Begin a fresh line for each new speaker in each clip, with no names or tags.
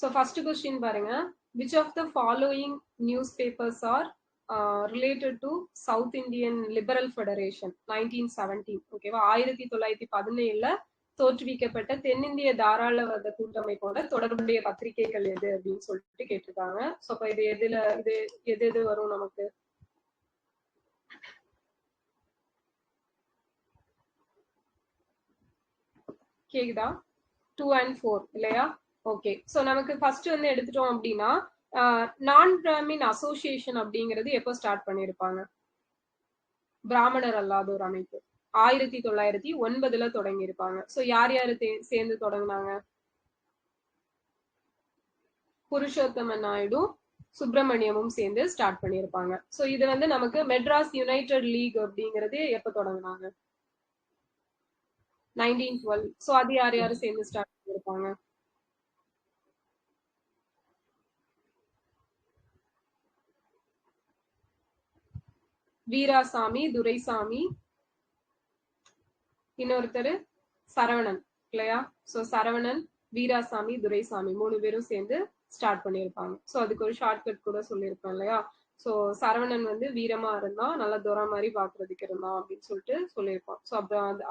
So first question பாருங்க, which of the following newspapers are related to South Indian Liberal Federation 1917? ஓகேவா, 1917ல தோற்றுவிக்கப்பட்ட தென்னிந்திய தாராளவாத கூட்டமைப்போட தொடர்புடைய பத்திரிகைகள் எது அப்படின்னு சொல்லிட்டு கேட்டிருக்காங்க. சோ அப்ப இது எது வரும் நமக்கு? கேக்குதா? 2 and 4 இல்லையா? ஓகே. சோ நமக்கு ஃபர்ஸ்ட் வந்து எடுத்துட்டோம் அப்படின்னா நான் பிராமின் அசோசியேஷன் அப்படிங்கிறது எப்போ ஸ்டார்ட் பண்ணிருப்பாங்க? பிராமணர் அல்லாத ஒரு அமைப்பு 1909ல தொடங்கி இருப்பாங்க. சோ யார் யாரு சேர்ந்து தொடங்கினாங்க? புருஷோத்தம நாயுடு சுப்பிரமணியமும் சேர்ந்து ஸ்டார்ட் பண்ணிருப்பாங்க. சோ இது வந்து நமக்கு மெட்ராஸ் யுனைடெட் லீக் அப்படிங்கிறது எப்ப தொடங்கினாங்க? 1912. சோ அது யார் யாரு சேர்ந்து ஸ்டார்ட் பண்ணிருப்பாங்க? வீராசாமி, துரைசாமி, இன்னொருத்தர் சரவணன் இல்லையா? சோ சரவணன், வீராசாமி, துரைசாமி 3 பேரும் சேர்ந்து ஸ்டார்ட் பண்ணிருப்பாங்க. சோ அதுக்கு ஒரு ஷார்ட்கட் கூட சொல்லியிருப்பேன் இல்லையா? சோ சரவணன் வந்து வீரமா இருந்தான், நல்லா துரை மாதிரி பாக்குறதுக்கு இருந்தான் அப்படின்னு சொல்லிட்டு சொல்லியிருப்போம். சோ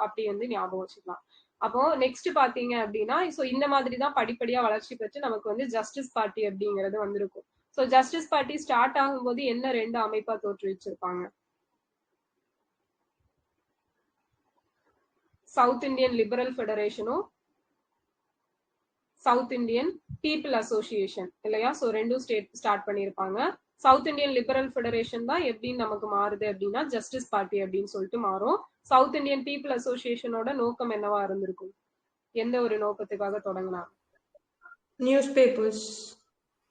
அப்படி வந்து ஞாபகம் வச்சுக்கலாம். அப்போ நெக்ஸ்ட் பாத்தீங்க அப்படின்னா, சோ இந்த மாதிரிதான் படிப்படியா வளர்ச்சி பெற்று நமக்கு வந்து ஜஸ்டிஸ் பார்ட்டி அப்படிங்கிறது வந்திருக்கும். சோ ஜஸ்டிஸ் பார்ட்டி ஸ்டார்ட் ஆகும்போது என்ன 2 அமைப்பா தோற்றுவிச்சிருப்பாங்க? சவுத் இந்தியன் லிபரல் ஃபெடரேஷனும் சவுத் இந்தியன் பீப்புள் அசோசியேஷன் இல்லையா? சோ ரெண்டும் ஸ்டார்ட் பண்ணிருப்பாங்க. சவுத் இந்தியன் லிபரல் ஃபெடரேஷன் தான் எப்படின்னு நமக்கு மாறுது அப்படின்னா ஜஸ்டிஸ் பார்ட்டி அப்படின்னு சொல்லிட்டு மாறும். சவுத் இந்தியன் பீப்புள் அசோசியேஷனோட நோக்கம் என்னவா இருந்திருக்கும்? எந்த ஒரு நோக்கத்துக்காக தொடங்கினாங்க?
News papers.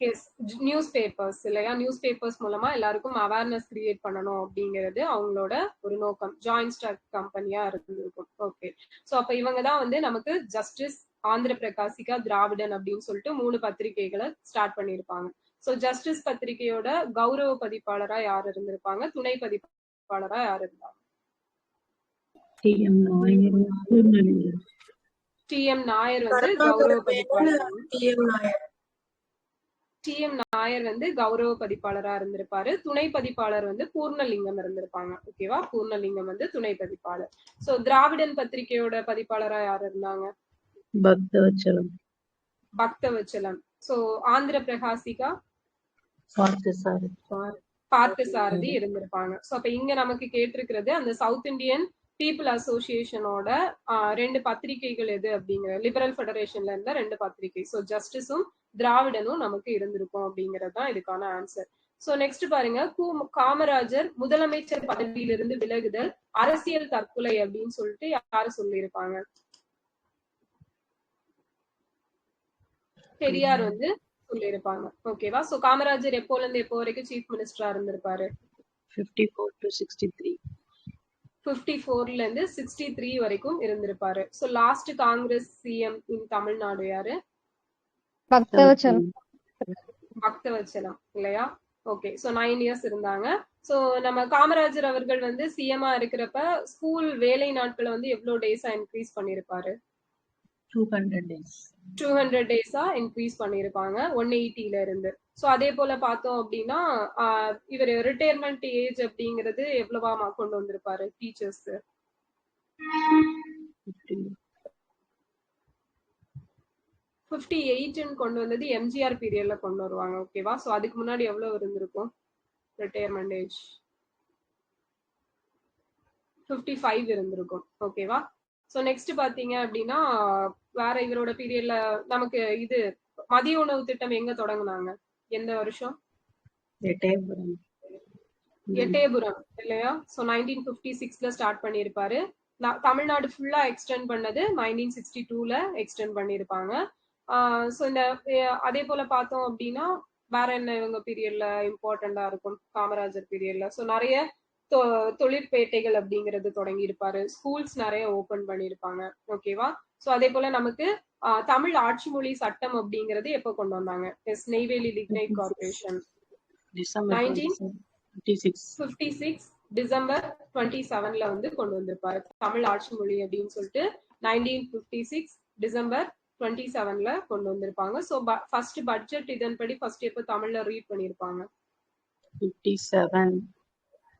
Yes, news papers இல்லையா? நியூஸ் பேப்பர்ஸ் மூலமா எல்லாருக்கும் அவேர்னஸ் கிரியேட் பண்ணணும் அப்படிங்கிறது அவங்களோட ஒரு நோக்கம். ஜாயிண்ட் ஸ்டாக் கம்பெனியா இருந்திருக்கும். ஓகே. சோ அப்ப இவங்க தான் வந்து நமக்கு ஜஸ்டிஸ், ஆந்திர பிரகாசிகா, திராவிடன் அப்படின்னு சொல்லிட்டு 3 பத்திரிகைகளை ஸ்டார்ட் பண்ணிருப்பாங்க. சோ ஜஸ்டிஸ் பத்திரிகையோட கௌரவ பதிப்பாளரா யார் இருந்திருப்பாங்க? துணை பதிப்பாளரா யார் இருந்தாங்க? TM நாயர் வந்து கௌரவ பதிப்பாளர். TM நாயர் வந்து கௌரவ பதிப்பாளரா இருந்திருப்பாரு. துணை பதிப்பாளர் வந்து பூர்ணலிங்கம் இருந்திருப்பாங்க. ஓகேவா? பூர்ணலிங்கம் வந்து துணை பதிப்பாளர். சோ திராவிடன் பத்திரிகையோட பதிப்பாளரா யார் இருந்தாங்க? பக்தவச்சலம். சோ ஆந்திர பிரகாசிகா, பார்த்தசாரதி இருந்திருப்பாங்க. சோ அப்ப இங்க நமக்கு கேட்டிருக்கிறது அந்த சவுத் இந்தியன் பீப்புள் அசோசியேஷனோட 2 பத்திரிகைகள் எது அப்படிங்கிற, லிபரல் ஃபெடரேஷன்ல இருந்த 2 பத்திரிகை. சோ ஜஸ்டிஸும் திராவிடனும் நமக்கு இருந்திருக்கும் அப்படிங்கிறது தான் இதுக்கான ஆன்சர். சோ நெக்ஸ்ட் பாருங்க, காமராஜர் முதலமைச்சர் பதவியிலிருந்து விலகுதல் அரசியல் தற்கொலை அப்படின்னு சொல்லிட்டு யாரு சொல்லியிருப்பாங்க? பெரியார் வந்து சொல்லியிருப்பாங்க. ஓகேவா? சோ காமராஜர் எப்போல இருந்து எப்போ வரைக்கும் சீஃப் மினிஸ்டரா இருந்திருப்பாரு?
54 to 63.
54ல இருந்து 63 வரைக்கும் இருந்திருப்பாரு. So last Congress CM in Tamil Nadu யாரு? பக்தவச்சலம் இல்லையா? ஓகே. சோ 9 இயர்ஸ் இருந்தாங்க. சோ நம்ம காமராஜர் அவர்கள் வந்து சிஎம்ஆ இருக்கிறப்ப ஸ்கூல் வேலை நாட்களை வந்து எவ்வளவு டேஸா இன்க்ரீஸ் பண்ணிருப்பாரு?
200 days.
200 டேஸா இன்க்ரீஸ் பண்ணிருப்பாங்க 180ல இருந்து. சோ அதே போல பார்த்தோம் அப்படின்னா இவர் ரிட்டையர்மெண்ட் ஏஜ் அப்படிங்கிறது எவ்வளவா கொண்டு வந்திருப்பாரு டீச்சர்ஸ்? 58 கொண்டு வந்தது எம்ஜிஆர் பீரியட்ல கொண்டு வருவாங்க. ஓகேவா? சோ அதுக்கு முன்னாடி எவ்வளவு இருந்திருக்கும் ரிட்டையர்மெண்ட் ஏஜ்? 55 இருந்திருக்கும். ஓகேவா? சோ நெக்ஸ்ட் பாத்தீங்க அப்படின்னா வேற இவரோட பீரியட்ல நமக்கு இது மதிய உணவு திட்டம் எங்க தொடங்குனாங்க? எந்த வருஷம்? எட்டயபுரம் இல்லையா? சோ 1956ல ஸ்டார்ட் பண்ணிருப்பாரு. தமிழ்நாடு ஃபுல்லா எக்ஸ்டெண்ட் பண்ணது 1962ல எக்ஸ்டெண்ட் பண்ணிருப்பாங்க. சோ இந்த அதே போல பார்த்தோம் அப்படின்னா வேற என்ன இவங்க பீரியட்ல இம்பார்ட்டண்டா இருக்கும் காமராஜர் பீரியட்ல? சோ நிறைய தொழிற்பேட்டைகள் அப்படிங்கிறது தொடங்கி இருப்பாரு. ஸ்கூல்ஸ் நிறைய ஓபன் பண்ணிருப்பாங்க. ஓகேவா? சோ அதே போல நமக்கு தமிழ் ஆட்சி மொழி சட்டம் அப்படிங்கிறது எப்ப கொண்டு வந்தாங்க? நெய்வேலி லிக்னைட் கார்பரேஷன் 1956 டிசம்பர் 27ல வந்து கொண்டு வந்திருப்பாரு தமிழ் ஆட்சி மொழி அப்படின்னு சொல்லிட்டு. 1956 டிசம்பர் 27ல கொண்டு வந்திருப்பாங்க. ஸோ ஃபர்ஸ்ட் பட்ஜெட் இதன்படி ஃபர்ஸ்ட் எப்போ தமிழ்ல ரீட் பண்ணியிருப்பாங்க?
57.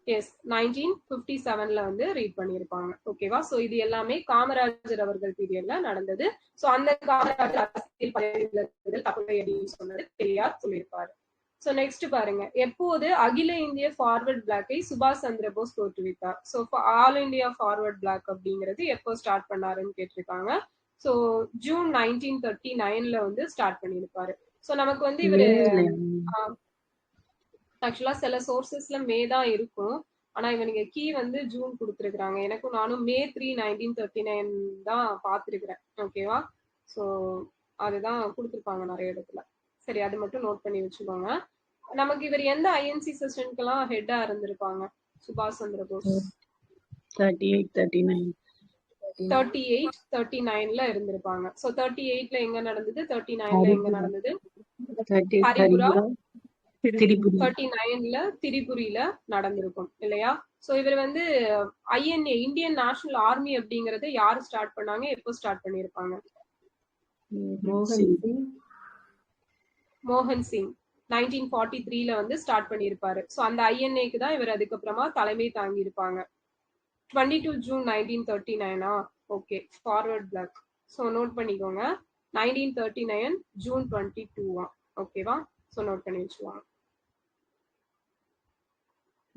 எஸ், 1957ல வந்து ரீட் பண்ணியிருப்பாங்க. ஓகேவா? ஸோ இது எல்லாமே காமராஜர் அவர்கள் பீரியட்ல நடந்தது. ஸோ அந்த காமராஜர் அரசியல் பதவியில் தமிழை அப்படின்னு சொன்னது பெரியார் சொல்லியிருப்பாரு. ஸோ நெக்ஸ்ட் பாருங்க, எப்போது அகில இந்திய ஃபார்வர்ட் பிளாக்கை சுபாஷ் சந்திர போஸ் தோற்றுவித்தார்? So all India forward bloc அப்படிங்கிறது எப்போ ஸ்டார்ட் பண்ணாருன்னு கேட்டிருக்காங்க. ஸோ ஜூன் 1939ல வந்து ஸ்டார்ட் பண்ணியிருப்பாரு. ஸோ நமக்கு வந்து இவரு ஆக்சுவலா சில சோர்சஸ்ல மே தான் இருக்கும், ஆனா இவனுங்க கீ வந்து ஜூன் கொடுத்துருக்காங்க. எனக்கும் நானும் மே 3, 1939 தான் பார்த்துருக்கிறேன். ஓகேவா? ஸோ அதுதான் கொடுத்துருப்பாங்க நிறைய இடத்துல. சரி, அது மட்டும் நோட் பண்ணி வச்சுக்கோங்க. நமக்கு இவர் எந்த ஐஎன்சி செஷனுக்கெல்லாம் ஹெட்டா இருந்திருப்பாங்க சுபாஷ் சந்திர போஸ்? 38-39ல இருந்திருப்பாங்க. ஸோ 38ல எங்க நடந்தது, 39ல எங்க நடந்தது? ஹரிபுரா. 39ல திரிபுரியில நடந்திருக்கும் இல்லையா? சோ இவர் வந்து ஐஎன்ஏ இந்தியன் நேஷனல் ஆர்மி அப்படிங்கறத யாரு ஸ்டார்ட் பண்ணாங்க, எப்போ ஸ்டார்ட் பண்ணிருப்பாங்க? மோகன் சிங் 1943ல வந்து ஸ்டார்ட் பண்ணிருப்பாரு. சோ அந்த ஐஎன்ஏக்கு தான் இவர் அதுக்கப்புறமா தலைமை தாங்கி இருப்பாங்க. 22 June 1939. Okay, Forward Bloc. So note பண்ணிக்கோங்க, 1939 ஜூன் 22. ஓகேவா? சோ நோட் பண்ணி வச்சுவாங்க.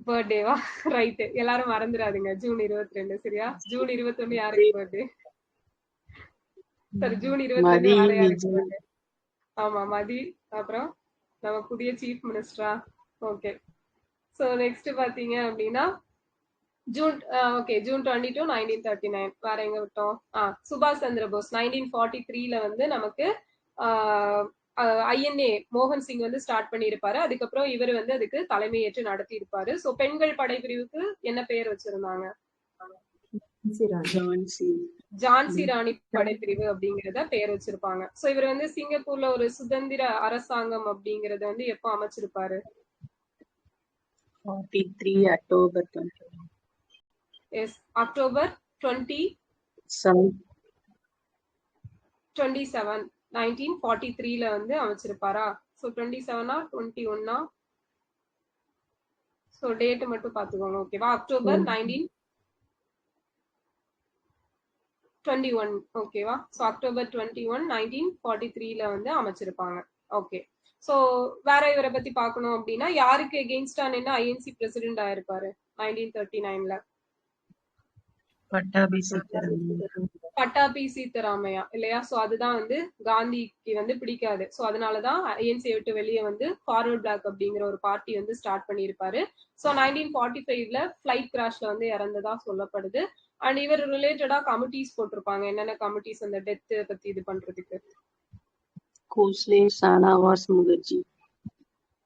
பர்த்டேவா? ரைட், எல்லாரும் மறந்துடாதீங்க, ஜூன் 22. சரியா? ஜூன் 21 யாருக்கு பர்த்டே? சரி, ஜூன் 22 வேற யாருக்கு பர்த்டே? ஆமா, மதி. அப்புறம் நம்ம புதிய சீஃப் மினிஸ்டரா? ஓகே. சோ நெக்ஸ்ட் பாத்தீங்க அப்படின்னா ஜூன் ஓகே ஜூன் 22 1939. வேற எங்க விட்டோம்? சுபாஷ் சந்திர போஸ் 1943ல வந்து நமக்கு ஐஎன்ஏ மோகன் சிங் வந்து ஸ்டார்ட் பண்ணியிருப்பாரு. அதுக்கப்புறம் இவர் வந்து அதுக்கு தலைமையேற்று நடத்தி இருப்பாரு. சோ பெண்கள் படைப்பிரிவுக்கு என்ன பெயர் வச்சிருந்தாங்க? ஜான்சி ராணி படைப்பிரிவு அப்படிங்கறத பெயர் வச்சிருப்பாங்க. சோ இவர் வந்து சிங்கப்பூர்ல ஒரு சுதந்திர அரசாங்கம் அப்படிங்கறத வந்து எப்போ அமைச்சிருப்பாரு?
43 அக்டோபர் 20.
எஸ், அக்டோபர் 27 1943ல வந்து அமைச்சிருப்பாரா? சோ 27ஆ 21ஆ? சோ டேட் மட்டும் பாத்துக்கோங்க. ஓகேவா? அக்டோபர் 1921. ஓகேவா? சோ அக்டோபர் 21 1943ல வந்து அமைச்சிருப்பாங்க. ஓகே. சோ வேற இவரை பத்தி பார்க்கணும் அப்படின்னா யாருக்கு எகெயின்ஸ்டா நின்று ஐஎன்சி பிரசிடென்ட் ஆயிருப்பாரு 1939ல? பட்டாபி சீதாராமையா இல்லையா? சோ அதுதான் வந்து காந்திக்கு வந்து பிடிக்காது. சோ அதனாலதான் ஐஎன்சியை விட்டு வெளியே வந்து ஃபார்வர்ட் பிளாக் அப்படிங்கிற ஒரு பார்ட்டி வந்து ஸ்டார்ட் பண்ணியிருப்பாரு. சோ 1945ல ஃபிளைட் கிராஷ்ல வந்து இறந்ததா சொல்லப்படுது. அண்ட் இவர் ரிலேட்டடா கமிட்டிஸ் போட்டிருப்பாங்க. என்னென்ன கமிட்டிஸ் அந்த டெத் பத்தி இது பண்றதுக்கு?
கோஸ்லே, ஷானவாஸ் முகர்ஜி.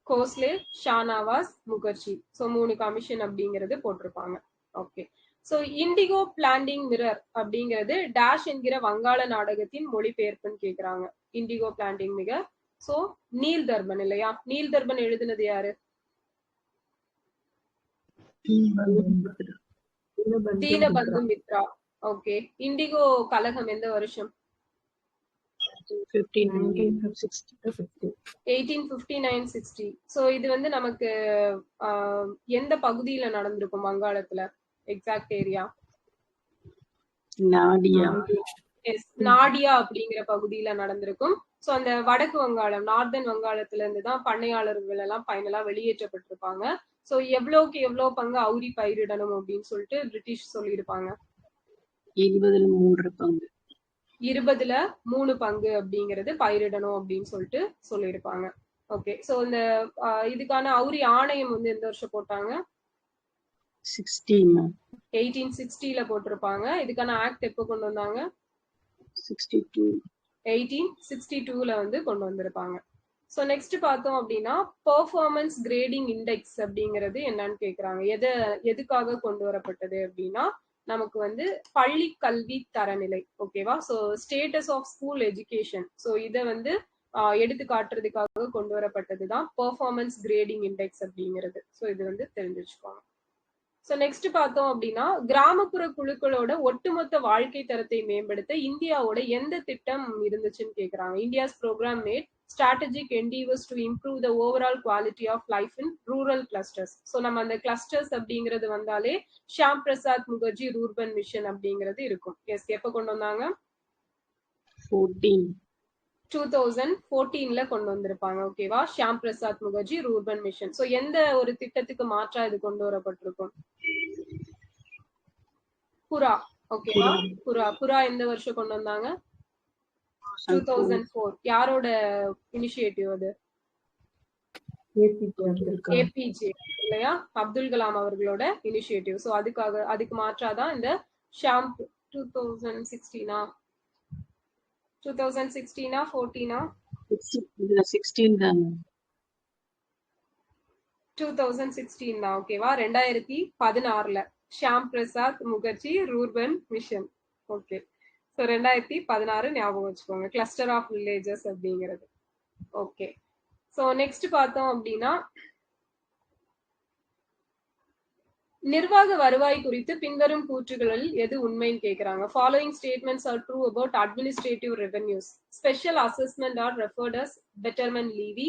கோஸ்லே, ஷானவாஸ் முகர்ஜி. சோ 3 கமிஷன் அப்படிங்கிறது போட்டிருப்பாங்க. Okay. So indigo planting mirror அப்படிங்கிறது டேஷ் என்கிற வங்காள நாடகத்தின் மொழிபெயர்ப்புன்னு கேக்குறாங்க. Indigo planting mirror. So Neel Darpan இல்லையா? நீல் தர்பன் எழுதுனது யாரு? தீனபந்து மித்ரா. ஓகே. இண்டிகோ கலகம் எந்த வருஷம்? 1859-60. சோ இது வந்து நமக்கு எந்த பகுதியில நடந்திருக்கும் வங்காளத்துல? Exact area? நாடியா அப்படிங்கிற பகுதியில நடந்திருக்கும். சோ அந்த வடக்கு வங்காளம், நார்தன் வங்காளத்துல இருந்து தான் பண்ணையாளர்கள் எல்லாம் ஃபைனலா வெளியேற்றப்பட்டிருப்பாங்க. சோ எவ்வளவுக்கு எவ்வளவு பங்கு அவுரி பயிரிடணும் அப்படின்னு சொல்லிட்டு பிரிட்டிஷ் சொல்லியிருப்பாங்க?
20 பங்கு.
20 பங்கு அப்படிங்கிறது பயிரிடணும் அப்படின்னு சொல்லிட்டு சொல்லியிருப்பாங்க. ஓகே. சோ இந்த இதுக்கான அவுரி ஆணையம் வந்து எந்த வருஷம் போட்டாங்க? 1860ல போட்டிருப்பாங்க. இதுக்கான ஆக்ட் எப்போ கொண்டு வந்தாங்க? 1862ல வந்து கொண்டு வந்திருப்பாங்க. சோ நெக்ஸ்ட் பார்த்தோம் அப்படின்னா பெர்ஃபார்மன்ஸ் கிரேடிங் இண்டெக்ஸ் அப்படிங்கிறது என்னன்னு கேக்குறாங்க. எதுக்காக கொண்டு வரப்பட்டது அப்படின்னா நமக்கு வந்து பள்ளி கல்வி தரநிலை. ஓகேவா? So status of school education. So இதை வந்து எடுத்து காட்டுறதுக்காக கொண்டு வரப்பட்டதுதான் பெர்ஃபார்மன்ஸ் கிரேடிங் இண்டெக்ஸ் அப்படிங்கிறது. சோ இது வந்து தெரிஞ்சு வச்சுக்கோங்க. சோ நெக்ஸ்ட் பார்த்தோம் அப்படின்னா கிராமப்புற குழுக்களோட ஒட்டுமொத்த வாழ்க்கை தரத்தை மேம்படுத்த இந்தியாவோட எந்த திட்டம் இருந்துச்சுன்னு கேக்குறாங்க. India's programme made strategic endeavors to improve the overall quality of life in rural clusters. So நம்ம அந்த கிளஸ்டர்ஸ் அப்படிங்கிறது வந்தாலே ஷியாம் பிரசாத் முகர்ஜி ரூர்பன் மிஷன் அப்படிங்கிறது இருக்கும். எஸ், எப்ப கொண்டு வந்தாங்க? 2014ல கொண்டு வந்திருப்பாங்க. ஓகேவா? Shyam Prasad Mukherjee rurban mission. So எந்த ஒரு திட்டத்துக்கு மாற்றா இது கொண்டு வரப்பட்டிருக்கும்? புரா. ஓகேவா? புரா எந்த வருஷம் கொண்டு வந்தாங்க? 2004. யாரோட இனிஷியேட்டிவ் அது? ஏபிஜே இல்லையா, அப்துல் கலாம் அவர்களோட இனிஷியேட்டிவ். சோ அதுக்கு மாற்றாதான் இந்த ஷாம் 2016 14 2016 தான். ஓகேவா? 2016ல Shyama Prasad Mukherjee rurban mission. Okay, so 2016 ஞாபகம் வச்சுக்கோங்க, கிளஸ்டர் ஆஃப் வில்லேஜஸ் அப்படிங்கிறது. ஓகே, ஸோ நெக்ஸ்ட் பார்த்தோம் அப்படின்னா நிர்வாக வருவாய் குறித்து பின்வரும் கூற்றுகளில் எது உண்மைன்னு கேக்குறாங்க. Following statements are true about administrative revenues. Special assessment are referred as betterment levy.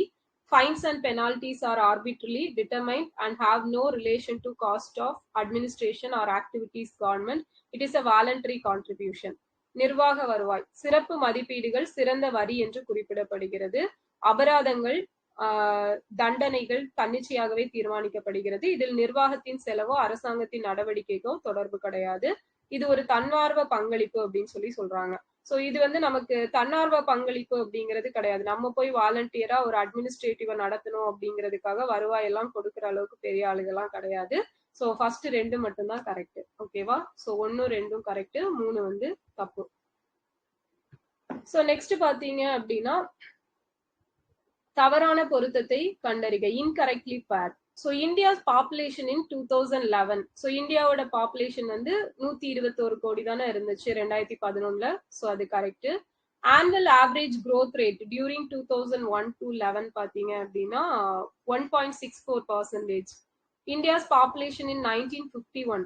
Fines and penalties are arbitrarily determined and have no relation to cost of administration or activities government. It is a voluntary contribution. நிர்வாக வருவாய் சிறப்பு மதிப்பீடுகள் சிறந்த வரி என்று குறிப்பிடப்படுகிறது. அபராதங்கள் தண்டனைகள் தன்னிச்சையாகவே தீர்மானிக்கப்படுகிறது. இதில் நிர்வாகத்தின் செலவோ அரசாங்கத்தின் நடவடிக்கைக்கோ தொடர்பு கிடையாது. இது ஒரு தன்னார்வ பங்களிப்பு அப்படின்னு சொல்றாங்க. சோ இது வந்து நமக்கு தன்னார்வ பங்களிப்பு அப்படிங்கிறது கிடையாது. நம்ம போய் வாலண்டியரா ஒரு அட்மினிஸ்ட்ரேட்டிவ நடத்தணும் அப்படிங்கிறதுக்காக வருவாய் எல்லாம் கொடுக்குற அளவுக்கு பெரிய ஆளுகெல்லாம் கிடையாது. சோ ஃபர்ஸ்ட் 2 மட்டும்தான் கரெக்ட். ஓகேவா? சோ 1 2 கரெக்ட், 3 வந்து தப்பு. சோ நெக்ஸ்ட் பாத்தீங்க அப்படின்னா தவறான பொருத்தத்தை கண்டறிக. இன்கரெக்ட்லி பேர். ஸோ இந்தியாஸ் பாப்புலேஷன் இன் 2011. ஸோ இந்தியாவோட பாப்புலேஷன் வந்து 121 கோடி தானே இருந்துச்சு 2011. ஸோ அது correct. Annual average growth rate during 2001 to 11 பாத்தீங்க அப்படின்னா 1.64%. இந்தியாஸ் பாப்புலேஷன் இன் 1951.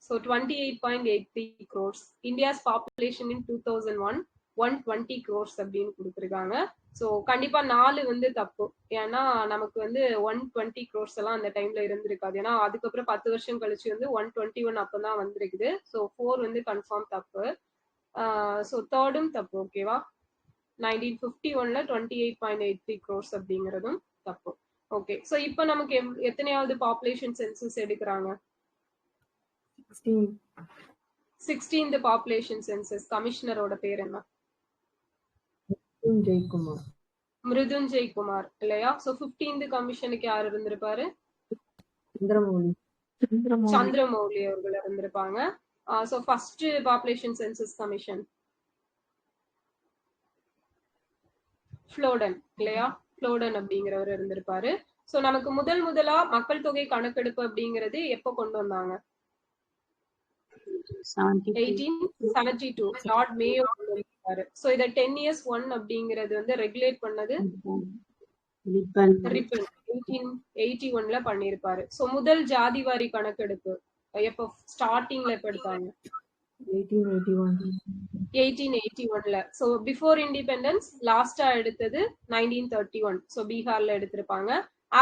So 28.83 crores. இந்தியாஸ் பாப்புலேஷன் இன் 2001 120 crores அப்படின்னு கொடுத்துருக்காங்க. ஸோ கண்டிப்பா 4 வந்து தப்பு. ஏன்னா நமக்கு வந்து 120 crores எல்லாம் அந்த டைம்ல இருந்திருக்காது. ஏன்னா அதுக்கப்புறம் 10 வருஷம் கழிச்சு வந்து 121 அப்பதான் வந்திருக்குது. ஸோ 4 வந்து கன்ஃபார்ம் தப்பு. ஸோ 3rd தப்பு. ஓகேவா? 1951ல 28.83 crores அப்படிங்கிறதும் தப்பு. ஓகே, ஸோ இப்போ நமக்கு எத்தனையாவது பாப்புலேஷன் சென்சஸ் எடுக்கிறாங்க? 16th population census. கமிஷனரோட பேர் என்ன? மிருதுஞ்சய் குமார் இல்லையா? சோ 15th கமிஷனுக்கு யார் இருந்திருப்பாரு? சந்திரமௌலி அவர்கள் இருந்திருப்பாங்க. So first population census commission Floud இல்லையா? ஃப்ளோடன் அப்படிங்கிறவர் இருந்திருப்பாரு. சோ நமக்கு முதலா மக்கள் தொகை கணக்கெடுப்பு அப்படிங்கிறது எப்ப கொண்டு வந்தாங்க? 1872 லார்ட் மேயோ கொண்டு வந்திருப்பாரு. சோ இத 10 years ஒன் அப்படிங்கிறது வந்து ரெகுலேட் பண்ணது ரிப்பன் 1881ல பண்ணிருப்பாரு. சோ முதல் ஜாதிவாரி கணக்கெடுப்பு எப்ப ஸ்டார்டிங்ல எப்ப எடுத்தாங்க? 1881ல. சோ பிஃபோர் இண்டிபெண்டன்ஸ் லாஸ்டா எடுத்தது 1931. சோ பீகார்ல எடுத்திருப்பாங்க.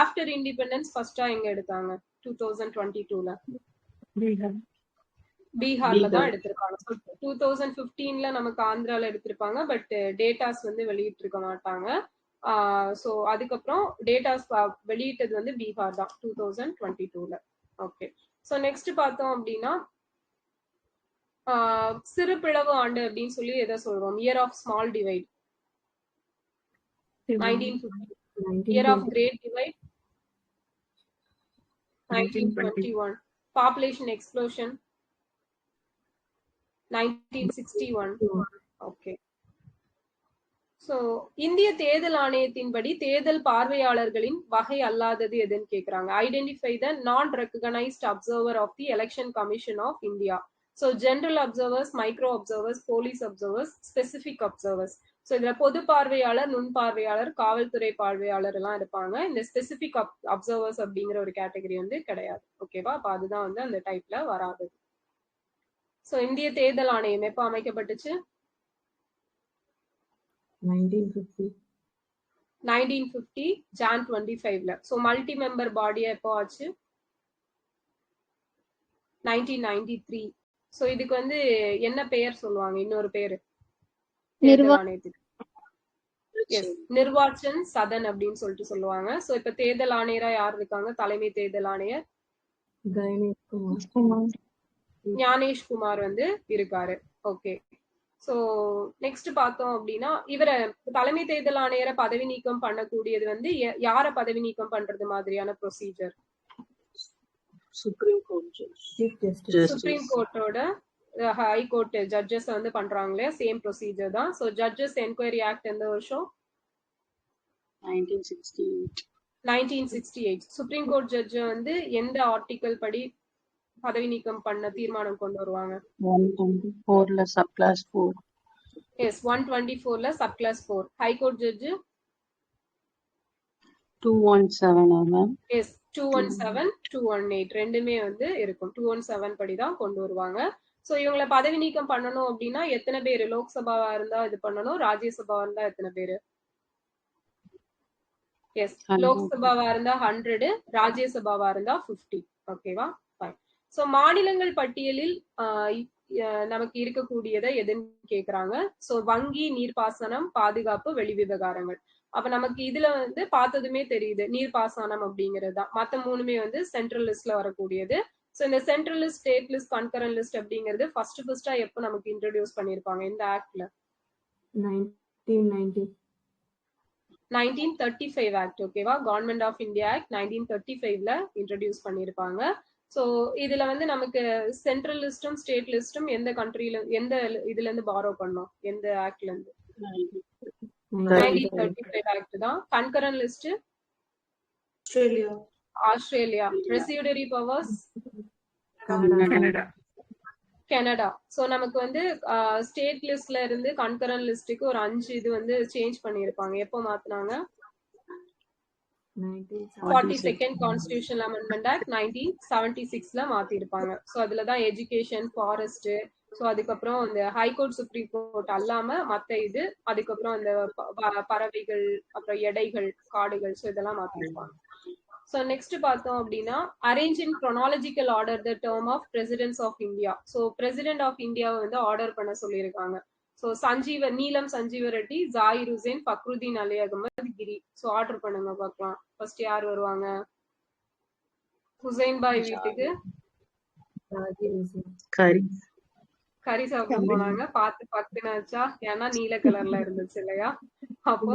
ஆஃப்டர் இண்டிபெண்டன்ஸ் ஃபர்ஸ்டா எங்க எடுத்தாங்க? 2022ல பீகார்ல தான் எடுத்திருப்பாங்க. 2015ல நமக்கு ஆந்திரால எடுத்திருப்பாங்க. பட் டேட்டாஸ் வந்து வெளியிட்டு இருக்க மாட்டாங்க. சோ அதுக்கப்புறம் டேட்டாஸ் வெளியிட்டது வந்து பீகார் தான் 2022ல. ஓகே, சோ நெக்ஸ்ட் பார்த்தோம் அப்படின்னா சிறு பிளவு ஆண்டு அப்படின்னு சொல்லி எதை சொல்றோம்? Year of small divide 1950. Year of great divide 1921. Population explosion 1961. Okay, so இந்திய தேர்தல் ஆணையத்தின்படி தேர்தல் பார்வையாளர்களின் வகை அல்லாதது எதுன்னு கேக்குறாங்க. Identify the non recognised observer of the Election Commission of India. So general observers, micro observers, police observers, specific observers. So இதுல பொது பார்வையாளர், நுண் பார்வையாளர், காவல்துறை பார்வையாளர் எல்லாம் இருப்பாங்க. இந்த ஸ்பெசிபிக் அப்சர்வர்ஸ் அப்படிங்கிற ஒரு கேட்டகரி வந்து கிடையாது. ஓகேவா? அப்ப அதுதான் வந்து அந்த டைப்ல வராது. ஸோ இந்திய தேர்தல் ஆணையம் எப்போ அமைக்கப்பட்டுச்சு?
1950.
1950 Jan 25ல. ஸோ மல்டி மெம்பர் பாடியா எப்போ ஆச்சு? 1993. ஸோ இதுக்கு வந்து என்ன பெயர் சொல்லுவாங்க? இன்னொரு பேரு தேர்தல் ஆணையத்துக்கு. எஸ், நிர்வாச்சன் சதன் அப்படின்னு சொல்லிட்டு சொல்லுவாங்க. ஸோ இப்ப தேர்தல் ஆணையரா யார் இருக்காங்க? தலைமை தேர்தல் ஆணையர் ஞானேஷ்குமார் வந்து இருக்காரு. ஓகே. சோ நெக்ஸ்ட் பார்த்தோம் அப்படின்னா, இவரை தலைமை தேர்தல் ஆணையரை பதவி நீக்கம் பண்ணக்கூடியது வந்து யார பதவி நீக்கம் பண்றது மாதிரியான ப்ரொசீஜர்?
சுப்ரீம் கோர்ட்
சுப்ரீம் கோர்ட்டோட ஹை கோர்ட் ஜட்ஜஸ் வந்து பண்றாங்களே சேம் ப்ரொசீஜர் தான். ஸோ ஜட்ஜஸ் என்கொயரி ஆக்ட் எந்த வருஷம்?
1968.
1968. சுப்ரீம் கோர்ட் ஜட்ஜ் வந்து எந்த ஆர்டிகல் படி பதவி நீக்கம் பண்ண தீர்மானம் கொண்டு வருவாங்க?
124ல சப் கிளாஸ் 4.
எஸ், 124ல sub clause 4. High court judge
217 ma'am.
Yes, 217, 218 ரெண்டுமே வந்து இருக்கும். 217 படி தான் கொண்டு வருவாங்க. சோ இவங்களை பதவி நீக்கம் பண்ணணும் அப்படின்னா எத்தனை பேரு? லோக்சபாவா இருந்தா இது பண்ணணும், ராஜ்யசபாவா இருந்தா எத்தனை பேரு? எஸ், லோக்சபாவா இருந்தா 100, ராஜ்யசபாவா இருந்தா 50. ஓகேவா? ஃபைன். சோ மாநிலங்கள் பட்டியலில் நமக்கு இருக்கக்கூடியதை எதுன்னு கேக்குறாங்க. சோ வங்கி, நீர்ப்பாசனம், பாதுகாப்பு, வெளி விவகாரங்கள். அப்ப நமக்கு இதுல வந்து பார்த்ததுமே தெரியுது நீர்ப்பாசனம் அப்படிங்கிறது தான். மத்த மூணுமே வந்து சென்ட்ரல் லிஸ்ட்ல வரக்கூடியது. சோ இந்த central list, state list, concurrent list அப்படிங்கிறது ஃபர்ஸ்டா எப்போ நமக்கு இன்ட்ரோடியூஸ் பண்ணிருப்பாங்க இந்த ஆக்ட்ல?
1990.
1935 ஆக்ட். ஓகேவா? கவர்மெண்ட் ஆஃப் இந்தியா ஆக்ட் 1935ல இன்ட்ரோடியூஸ் பண்ணிருப்பாங்க. சோ இதுல வந்து நமக்கு சென்ட்ரல் லிஸ்டும் ஸ்டேட் லிஸ்டும் எந்த கண்ட்ரில, எந்த இதுல இருந்து பாரோ பண்ணோம்? எந்த ஆக்ட்ல இருந்து? 1935 ஆக்ட் தான். Concurrent list
Australia.
Australia. ரெசிடியரி powers
Canada.
Canada. So நமக்கு வந்து ஸ்டேட் லிஸ்ட்ல இருந்து கன்கரண்ட் லிஸ்டுக்கு ஒரு 5 இது வந்து சேஞ்ச் பண்ணிருப்பாங்க. எப்போ மாத்துனாங்க? 42nd கான்ஸ்டிடியூஷன் அமெண்ட்மெண்ட் ஆக்ட் 1976ல மாத்திருப்பாங்க. சோ அதுலதான் எஜுகேஷன், ஃபாரஸ்ட், சோ அதுக்கப்புறம் இந்த ஹைகோர்ட், சுப்ரீம் கோர்ட் அல்லாம மத்த இது, அதுக்கப்புறம் இந்த பறவைகள், அப்புறம் எடைகள், காடுகள், சோ இதெல்லாம் மாத்திருப்பாங்க. சோ நெக்ஸ்ட் பார்த்தோம் அப்படின்னா, arrange in chronological order the term of presidents of India. So president of இந்தியாவை வந்து ஆர்டர் பண்ண சொல்லியிருக்காங்க. So Neelam Sanjiva Reddy, Zakir Hussain, Fakhruddin Ali Ahmed, Giri. So order பண்ணுங்க பார்க்கலாம். ஃபர்ஸ்ட் யார் வருவாங்க? ஹுசைன் பாய் வீட்டுக்கு கறி சாப்பிட போனாங்க. பார்த்து பத்துனாச்சா? ஏன்னா நீல கலர்ல இருந்துச்சு இல்லையா? அப்போ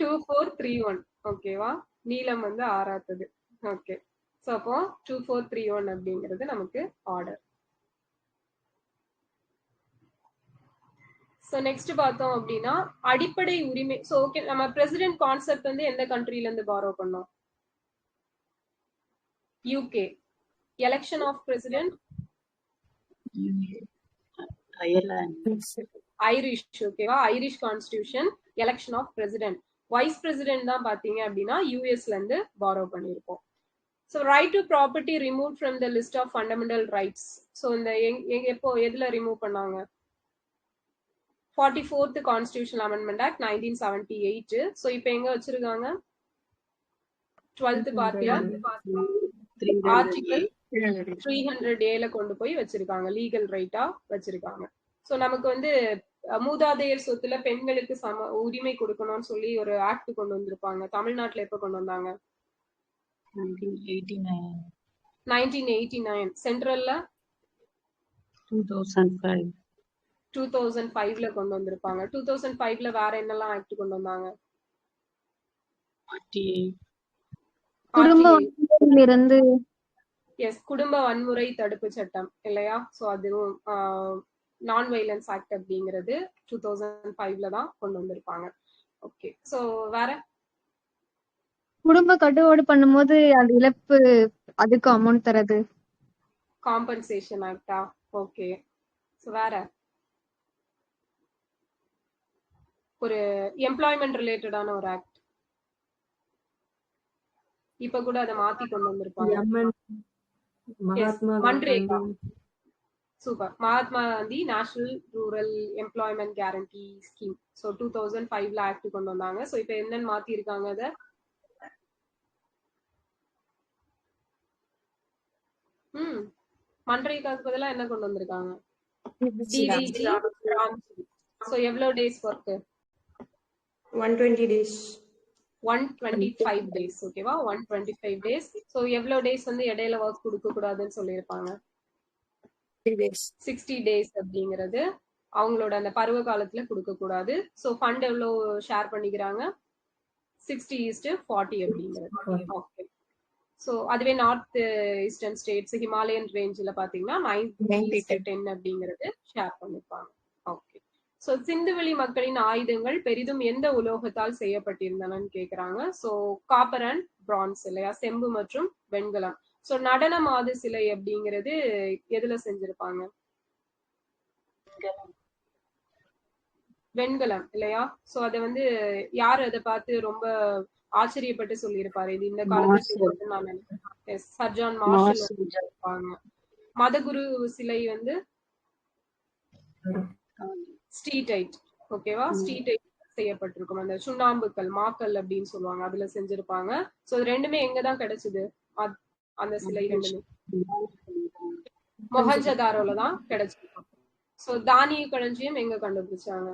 2431. ஓகேவா? நீலம் வந்து ஆறாத்தது. ஓகே. சோ அப்போ 2431 அப்படிங்கிறது நமக்கு ஆர்டர். சோ நெக்ஸ்ட் பார்த்தோம் அப்படின்னா அடிப்படை உரிமை. சோ ஓகே, நம்ம பிரசிடென்ட் கான்செப்ட் வந்து எந்த கண்ட்ரில இருந்து பாரோ பண்ணோம்? UK. Election of president Irish. ஓகேவா? Irish constitution. Election of president, vice president தான் பாத்தீங்க அப்படின்னா யூஎஸ்ல இருந்து பாரோ பண்ணிருப்போம். So right to property remove from the list of fundamental rights. So இந்த எப்போ எதுல ரிமூவ் பண்ணாங்க? 44th constitution amendment act 1978. So இப்போ எங்க வச்சிருக்காங்க? 12th பார்ட்ல ஆர்டிகல் 300A கொண்டு போய் வச்சிருக்காங்க. லீகல் ரைட்டா வச்சிருக்காங்க. ஸோ நமக்கு வந்து மூதாதையர் சொத்துல பெண்களுக்கு உரிமை கொடுக்கணும்னு சொல்லி ஒரு ஆக்ட் கொண்டு வந்திருப்பாங்க. தமிழ்நாட்டுல எப்ப கொண்டு வந்தாங்க? 1989. சென்ட்ரல்ல 2005ல கொண்டு வந்திருப்பாங்க. 2005ல வேற என்னெல்லாம் ஆக்ட் கொண்டு வந்தாங்க? எஸ், குடும்ப வன்முறை தடுப்பு சட்டம் இல்லையா? சோ அதுவும் நான் வயலன்ஸ் ஆக்ட் அப்படிங்கிறது 2005ல தான் கொண்டு வந்திருப்பாங்க. ஓகே. சோ வேற
குடும்ப கட்டுப்பாடு பண்ணும்போது அந்த இழப்பு அதுக்கு அமௌண்ட் தரது
காம்பன்சேஷன் ஆக்டா? ஓகே. சோ வேற ஒரு எம்ப்ளாய்மெண்ட் ரிலேட்டடான ஒரு ஆக்ட். இப்ப கூட அதை மாத்தி கொண்டு வந்திருப்பாங்க.
MN Mahatma
MNREGA.
Gandhi.
Super. Mahatma Gandhi national rural employment guarantee scheme. So 2005ல ஆக்ட் கொண்டு வந்தாங்க. ஸோ இப்போ என்னன்னு மாத்தி இருக்காங்க அதை? மன்ரேகாக்கு பதிலா என்ன கொண்டு வந்திருக்காங்க? DDG. ஸோ எவ்வளவு டேஸ் ஒர்க்?
120 days.
125 டேஸ். ஓகேவா? 125 டேஸ். ஸோ எவ்வளவு டேஸ் வந்து இடையில ஒர்க் கொடுக்க கூடாதுன்னு சொல்லியிருப்பாங்க? 60 டேஸ் அப்படிங்கிறது அவங்களோட அந்த பருவ காலத்துல கொடுக்க கூடாது. ஸோ ஃபண்ட் எவ்வளவு ஷேர் பண்ணிக்கிறாங்க? 60:40 அப்படிங்கிறது. ஓகே. ஸோ அதுவே நார்த் ஈஸ்டர்ன் ஸ்டேட்ஸ் ஹிமாலயன் ரேஞ்சில் பார்த்தீங்கன்னா 90:10 அப்படிங்கிறது ஷேர் பண்ணிருப்பாங்க. ஓகே. ஸோ சிந்துவெளி மக்களின் ஆயுதங்கள் பெரிதும் எந்த உலோகத்தால் செய்யப்பட்டிருந்தனன்னு கேக்குறாங்க. ஸோ காப்பர் அண்ட் பிரான்ஸ் இல்லையா? செம்பு மற்றும் வெண்கலம். ஸோ நடன மாது சிலை அப்படிங்கிறது எதுல செஞ்சிருப்பாங்க? வெண்கலம் இல்லையா? சோ அத வந்து யார் அதை பார்த்து ரொம்ப ஆச்சரியப்பட்டு சொல்லியிருப்பாரு, இது இந்த காலத்துல நான் நினைக்கிறேன். சர்ஜான் மார்ஷல் இருப்பாங்க. மதகுரு சிலை வந்து ஸ்ட்ரீடைட். ஓகேவா? ஸ்ட்ரீடைட் செய்யப்பட்டிருக்கும். அந்த சுண்ணாம்புக்கல் மாக்கல் அப்படின்னு சொல்லுவாங்க, அதுல செஞ்சிருப்பாங்க. சோ அது ரெண்டுமே எங்கதான் கிடைச்சது? அந்த சிலை ரெண்டுமே மொஹஞ்சதாரோல தான் கிடைச்சிருக்கும். சோ தானிய களஞ்சியம் எங்க கண்டுபிடிச்சாங்க?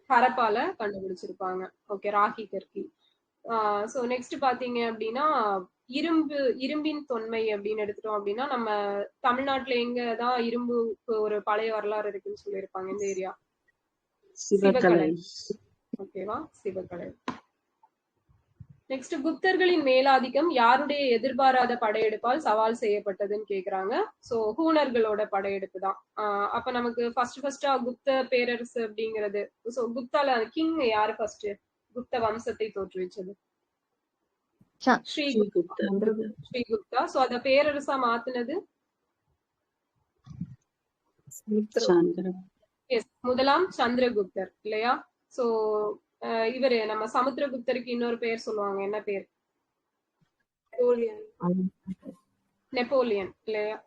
ஹரப்பால கண்டுபிடிச்சிருப்பாங்க. ஓகே, ராகி கற்கி. சோ நெக்ஸ்ட் பாத்தீங்க அப்படின்னா இரும்பின் தொன்மை அப்படின்னு எடுத்துட்டோம் அப்படின்னா நம்ம தமிழ்நாட்டுல எங்கதான் இரும்புக்கு ஒரு பழைய வரலாறு இருக்குன்னு சொல்லியிருப்பாங்க? இந்த ஏரியா சிவகலை. ஓகேவா? சிவகலை. நெக்ஸ்ட் குப்தர்களின் மேலாதிக்கம் யாருடைய எதிர்பாராத படையெடுப்பால் சவால் செய்யப்பட்டதுன்னு கேக்குறாங்க. சோ ஹூனர்களோட படையெடுப்பு தான். அப்ப நமக்கு ஃபர்ஸ்டா குப்த பேரரசு அப்படிங்கிறது, சோ குப்தால கிங் யாரு ஃபர்ஸ்ட் குப்த வம்சத்தை தோற்றுவிச்சது? ஸ்ரீகுப்தா. சோ அத பேரரசா மாத்துனது முதலாம் சந்திரகுப்தர் இல்லையா? சோ இவரு நம்ம சமுத்திரகுப்தருக்கு இன்னொரு பேர் சொல்லுவாங்க, என்ன பேர்? நெப்போலியன் இல்லையா?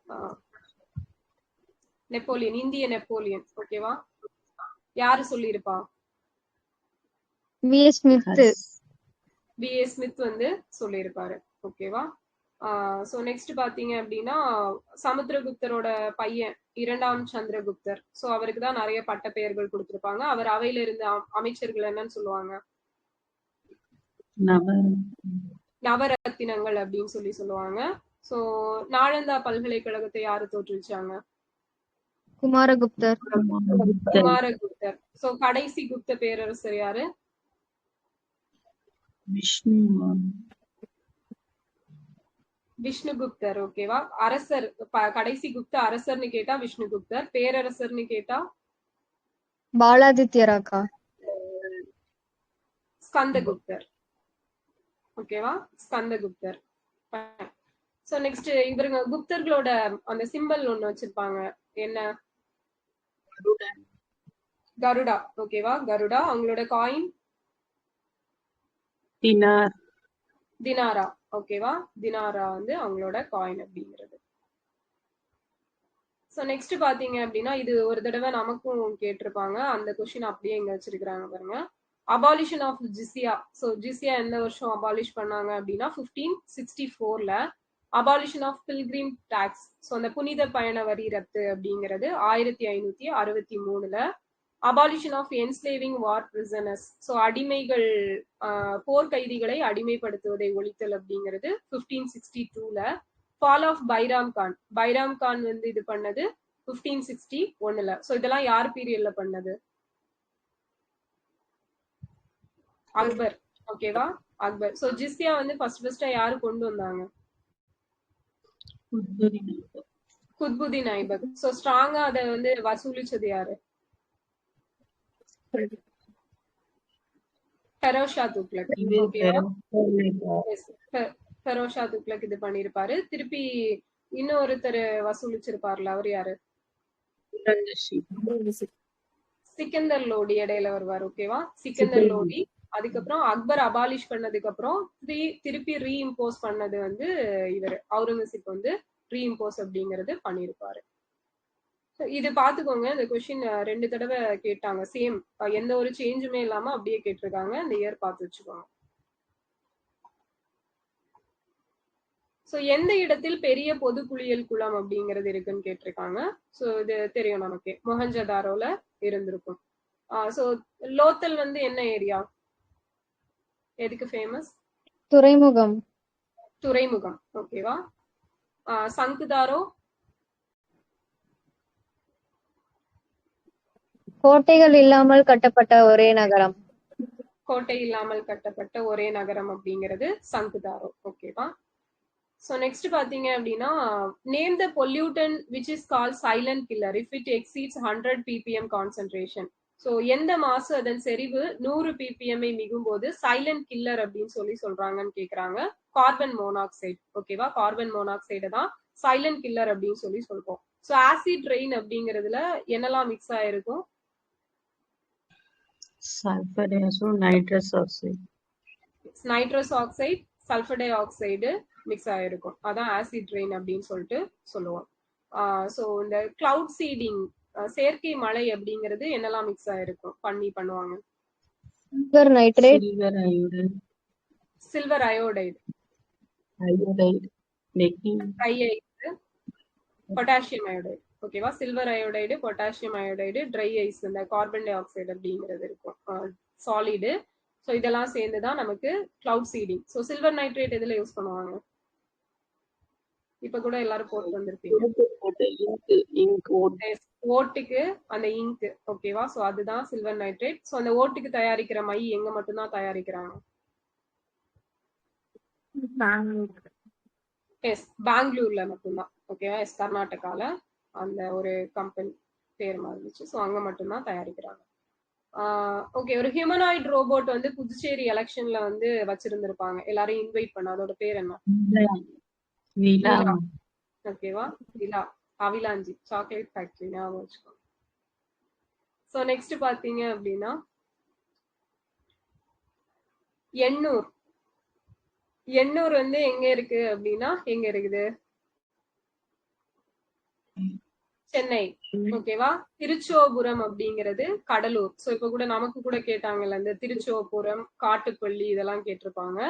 நெப்போலியன், இந்திய நெப்போலியன். ஓகேவா? யாரு சொல்லியிருப்பா?
B.A.
ஸ்மித் வந்து சொல்லியிருப்பாரு. ஓகேவா? சோ நெக்ஸ்ட் பாத்தீங்க அப்படின்னா சமுத்திரகுப்தரோட பையன் இரண்டாம் சந்திரகுப்தர். சோ அவருக்கு தான் நிறைய பட்ட பெயர்கள் கொடுத்திருப்பாங்க. அவர் அவையில இருந்த அமைச்சர்கள் என்னன்னு சொல்லுவாங்க? நவரத்தினங்கள் அப்படின்னு சொல்லுவாங்க. சோ நாளந்தா பல்கலைக்கழகத்தை யாரு தோற்றுவிச்சாங்க?
குமாரகுப்தர்.
சோ கடைசி குப்த பேரரசர் யாரு? விஷ்ணுகுப்தர். ஓகேவா? அரசர் கடைசி குப்த அரசர்னு கேட்டா விஷ்ணுகுப்தர், பேரரசர்னு கேட்டா
பாலாதித்யராக்கா
ஸ்கந்தகுப்தர். ஓகேவா? ஸ்கந்தகுப்தர். சோ நெக்ஸ்ட் இவருங்க குப்தர்களோட அந்த சிம்பல் ஒண்ணு வச்சிருப்பாங்க, என்ன? கருடா. ஓகேவா? கருடா. அவங்களோட காயின் தினாரா. ஓகேவா? தினாரா வந்து அவங்களோட காயின் அப்படிங்கிறது. சோ நெக்ஸ்ட் பாத்தீங்க அப்படின்னா இது ஒரு தடவை நமக்கும் கேட்டிருப்பாங்க, அந்த கொஸ்டின் அப்படியே இங்க வச்சிருக்காங்க பாருங்க. அபாலிஷன் ஆஃப் ஜிசியா. சோ ஜிசியா எந்த வருஷம் அபாலிஷ் பண்ணாங்க அப்படின்னா 1564ல. Abolition of pilgrim tax, so அந்த புனித பயண வரி ரத்து அப்படிங்கிறது 1563ல. Abolition of enslaving war prisoners, so அடிமைகள் போர் கைதிகளை அடிமைப்படுத்துவதை ஒழித்தல் அப்படிங்கிறது 1562ல. ஃபால் ஆஃப் பைராம் கான் வந்து இது பண்ணது 1561ல. சோ இதெல்லாம் யார் பீரியட்ல பண்ணது? அக்பர். ஓகேவா? அக்பர். சோ ஜிஸ்யா வந்து ஃபர்ஸ்டா யாரு கொண்டு வந்தாங்க? குத்புதீன் ஐபக். சோ ஸ்ட்ராங்கா அதை வந்து வசூலிச்சது யாரு? ஃபெரோஷா துக்ளக். ஃபெரோஷா துக்ளக் இது பண்ணிருப்பாரு. திருப்பி இன்னொருத்தர் வசூலிச்சிருப்பார்ல, அவர் யாரு? சிக்கந்தர் லோடி இடையில வருவார். ஓகேவா? சிக்கந்தர் லோடி. அதுக்கப்புறம் அக்பர் அபாலிஷ் பண்ணதுக்கு அப்புறம் திருப்பி ரீஇம்போஸ் பண்ணது வந்து இவர் அவுரங்கசீப் வந்து ரீஇம்போஸ் அப்படிங்கறது பண்ணிருப்பாரு. இது பாத்துக்கோங்க. இந்த கொஸ்டின் 2 தடவை கேட்டாங்க. சேம் எந்த ஒரு சேஞ்சுமே இல்லாம அப்படியே கேட்டிருக்காங்க. இந்த இயர் பார்த்து வச்சுக்கோங்க. சோ எந்த இடத்தில் பெரிய பொது குளியல் குளம் அப்படிங்கிறது இருக்குன்னு கேட்டிருக்காங்க. சோ இது தெரியும் நமக்கு. மொஹஞ்சதாரோல இருந்திருக்கும். சோ லோத்தல் வந்து என்ன ஏரியா? எதுக்கு ஃபேமஸ்?
துறைமுகம்.
துறைமுகம். ஓகேவா? சங்குதாரோ?
கோட்டைகள் இல்லாமல் கட்டப்பட்ட ஒரே நகரம்.
கோட்டை இல்லாமல் கட்டப்பட்ட ஒரே நகரம் அப்படிங்கிறது சங்குதாரோ. ஓகேவா? So next பாத்தீங்க அப்படின்னா name the pollutant which is called silent killer if it exceeds 100 ppm concentration. So எந்த மாசு அதன் செறிவு 100 ppm மிகும்போது சைலண்ட் கில்லர் அப்படின்னு சொல்றாங்கன்னு கேக்குறாங்க. Carbon monoxide. ஓகேவா? கார்பன் மோனாக்சைடு தான் சைலண்ட் கில்லர் அப்படின்னு சொல்றோம். ஸோ ஆசிட் ரெயின் அப்படிங்கிறதுல என்னெல்லாம் மிக்ஸ் ஆயிருக்கும்?
Sulfur dioxide, nitrous oxide.
Nitrous oxide, sulphur di oxide mix ஆயிருக்கும். அதான் ஆசிட் ரெயின் அப்படின்னு சொல்லுவோம். ஸோ இந்த கிளவுட் சீடிங் செயற்கை மழை அப்படிங்கிறது என்னெல்லாம் மிக்ஸ் ஆயிருக்கும் பண்ணுவாங்க?
Silver nitrate,
Silver iodide,
silver iodide,
making
dry ice, potassium iodide. ஓகேவா? Silver iodide, potassium iodide, dry ice, இந்த கார்பன் டை ஆக்சைடு அப்படிங்கிறது இருக்கும் சாலிடு. ஸோ இதெல்லாம் சேர்ந்துதான் நமக்கு cloud seeding. So silver nitrate எதுல யூஸ் பண்ணுவாங்க? இப்ப கூட எல்லாரும் போட்டு வந்திருப்பீங்க. ஓட்டுக்கு அந்த இங்க். ஓகேவா? சோ அதுதான் சில்வர் நைட்ரேட். சோ அந்த ஓட்டுக்கு தயாரிக்கிற மை எங்க மட்டும்தான் தயாரிக்கிறாங்க? எஸ், பெங்களூர்ல மட்டும்தான். ஓகேவா? எஸ், கர்நாடகால அந்த ஒரு கம்பெனி பேர் இருந்துச்சு. சோ அங்க மட்டும்தான் தயாரிக்கிறாங்க. ஓகே, ஒரு ஹியூமனாய்டு ரோபோட் வந்து புதுச்சேரி எலெக்ஷன்ல வந்து வச்சிருந்திருப்பாங்க. எல்லாரையும் இன்வைட் பண்ண. அதோட பேர் என்ன? ஓகேவா? விலா. அவிலாஞ்சி சாக்லேட் ஃபேக்டரி ஞாபகம் வச்சுக்கோங்க. சோ நெக்ஸ்ட் பாத்தீங்க அப்படின்னா எண்ணூர். எண்ணூர் வந்து எங்க இருக்கு அப்படின்னா எங்க இருக்குது? சென்னை. ஓகேவா? திருச்சோபுரம் அப்படிங்கிறது கடலூர். சோ இப்ப கூட நமக்கு கூட கேட்டாங்கல்ல, இந்த திருச்சோபுரம், காட்டுப்பள்ளி இதெல்லாம் கேட்டிருப்பாங்க.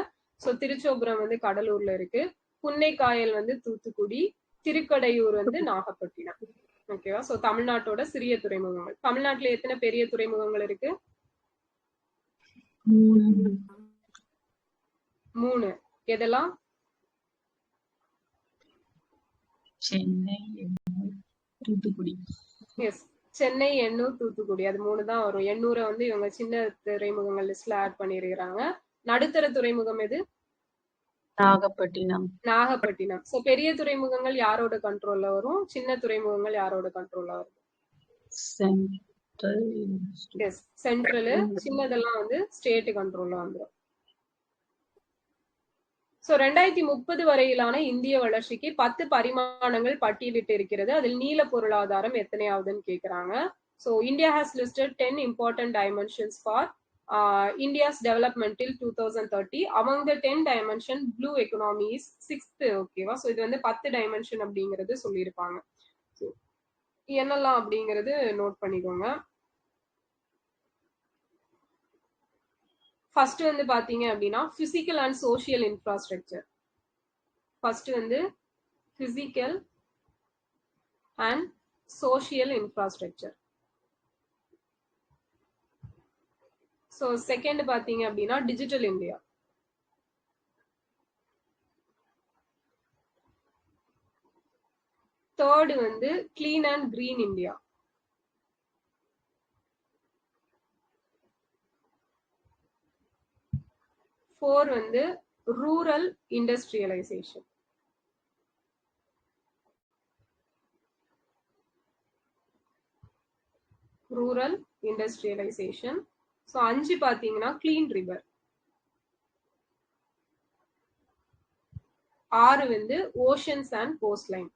சோ திருச்சோபுரம் வந்து கடலூர்ல இருக்கு. புன்னைக்காயல் வந்து தூத்துக்குடி, திருக்கடையூர் வந்து நாகப்பட்டினம். ஓகேவா? சோ தமிழ்நாட்டோட சிறிய துறைமுகங்கள். தமிழ்நாட்டுல எத்தனை பெரிய துறைமுகங்கள் இருக்கு? 3. எதெல்லாம்?
சென்னை, தூத்துக்குடி.
எஸ், சென்னை, எண்ணூர், தூத்துக்குடி. அது 3 தான் வரும். எண்ணூரை வந்து இவங்க சின்ன துறைமுகங்கள் லிஸ்ட்ல ஆட் பண்ணிருக்கிறாங்க. நடுத்தர துறைமுகம் எது?
நாகப்பட்டினம்.
நாகப்பட்டினம். சோ பெரிய துறைமுகங்கள் யாரோட கண்ட்ரோல்ல வரும்? சின்ன துறைமுகங்கள் யாரோட கண்ட்ரோல்ல வரும்?
சென்ட்ரல்.
S, central. சின்னதெல்லாம் வந்து ஸ்டேட் கண்ட்ரோல்ல வந்துடும். சோ 2030 வரையிலான இந்திய வளர்ச்சிக்கு 10 பரிமாணங்கள் பட்டியலிட்டு இருக்கிறது. அதில் நீல பொருளாதாரம் எத்தனையாவதுன்னு கேக்குறாங்க. So India has listed 10 important dimensions for India's development till 2030. Among the 10 dimension, blue economy is 6th. ஓகேவா? சோ இது வந்து 10 டைமென்ஷன் அப்படிங்கிறது சொல்லியிருப்பாங்க. என்னெல்லாம் அப்படிங்கிறது நோட் பண்ணிக்கோங்க. ஃபர்ஸ்ட் வந்து பாத்தீங்க அப்படின்னா physical and social infrastructure. First வந்து physical and social infrastructure. So second பாத்தீங்க அப்படின்னா டிஜிட்டல் இந்தியா. தேர்டு வந்து clean and green India. Four வந்து rural industrialisation. Rural industrialisation. So 5 பாத்தீங்கன்னா கிளீன் ரிவர். 6 வந்து ஓஷன்ஸ் அண்ட் கோஸ்ட் லைன்.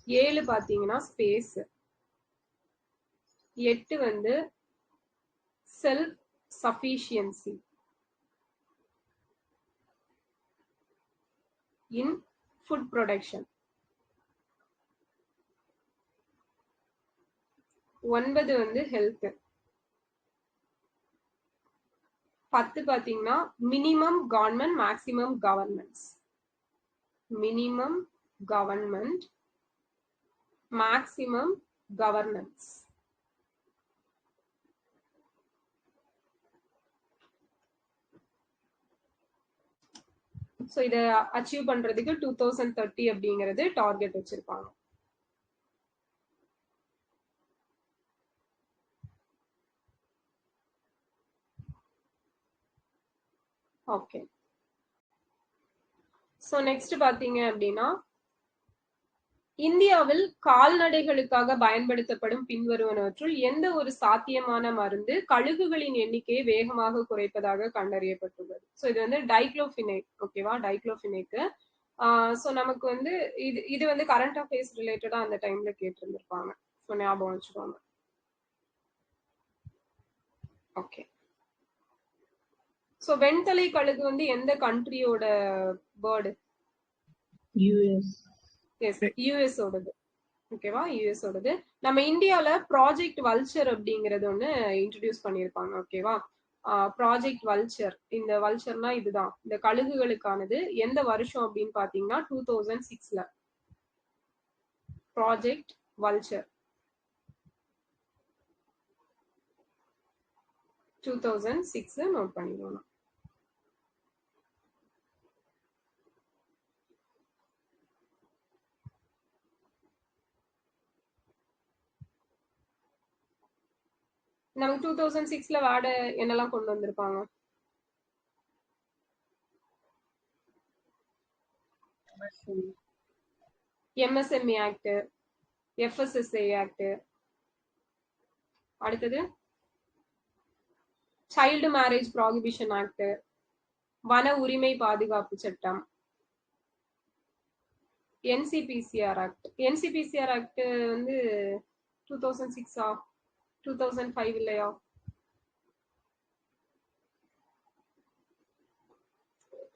7 பாத்தீங்கன்னா ஸ்பேஸ், 8 வந்து self sufficiency in food production. 9 வந்து health. 10 பாத்தீங்கன்னா minimum government maximum governance. Minimum government maximum governance. So இத achieve பண்றதுக்கு 2030 அப்படிங்கிறது டார்கெட் வச்சிருப்பாங்க. ஓகே. சோ நெக்ஸ்ட் பாத்தீங்க அப்படின்னா இந்தியாவில் கால்நடைகளுக்காக பயன்படுத்தப்படும் பின்வருவனவற்றுள் எந்த ஒரு சாத்தியமான மருந்து கழுகுகளின் எண்ணிக்கையை வேகமாக குறைப்பதாக கண்டறியப்பட்டுள்ளது? சோ இது வந்து டைக்ளோஃபினேக். ஓகேவா, டைக்ளோஃபினேக். சோ நமக்கு வந்து இது வந்து கரண்ட் அஃபேர்ஸ் ரிலேட்டடா அந்த டைம்ல கேட்டிருந்திருப்பாங்க. சோ ஞாபகம் வச்சுக்கோங்க. ஓகே. சோ வெண்தலை கழுகு வந்து எந்த கண்ட்ரியோட பேர்டு?
US.
எஸ், யூஎஸ் ஓடது. ஓகேவா, யூஎஸ் ஓடது. நம்ம இந்தியால ப்ராஜெக்ட் வல்ச்சர் அப்படிங்கறது ஒண்ணு இன்ட்ரடியூஸ் பண்ணிருப்பாங்க. ஓகேவா, ப்ராஜெக்ட் வல்ச்சர். இந்த வல்ச்சர்னா இதுதான், இந்த கழுகுகளுக்கானது. எந்த வருஷம் அப்படின்னு பாத்தீங்கன்னா 2006ல ப்ராஜெக்ட் வல்ச்சர். 2006 நோட் பண்ணிடுவோம். நமக்கு 2006ல வேர்டு என்னெல்லாம் கொண்டு வந்திருப்பாங்க? MSME ஆக்ட், FSSAI ஆக்ட், அடுத்தது சைல்டு மேரேஜ் ப்ராஹிபிஷன் ஆக்ட், வன உரிமை பாதுகாப்பு சட்டம், NCPCR ஆக்ட். NCPCR ஆக்ட் வந்து 2006 2005 இல்லையா?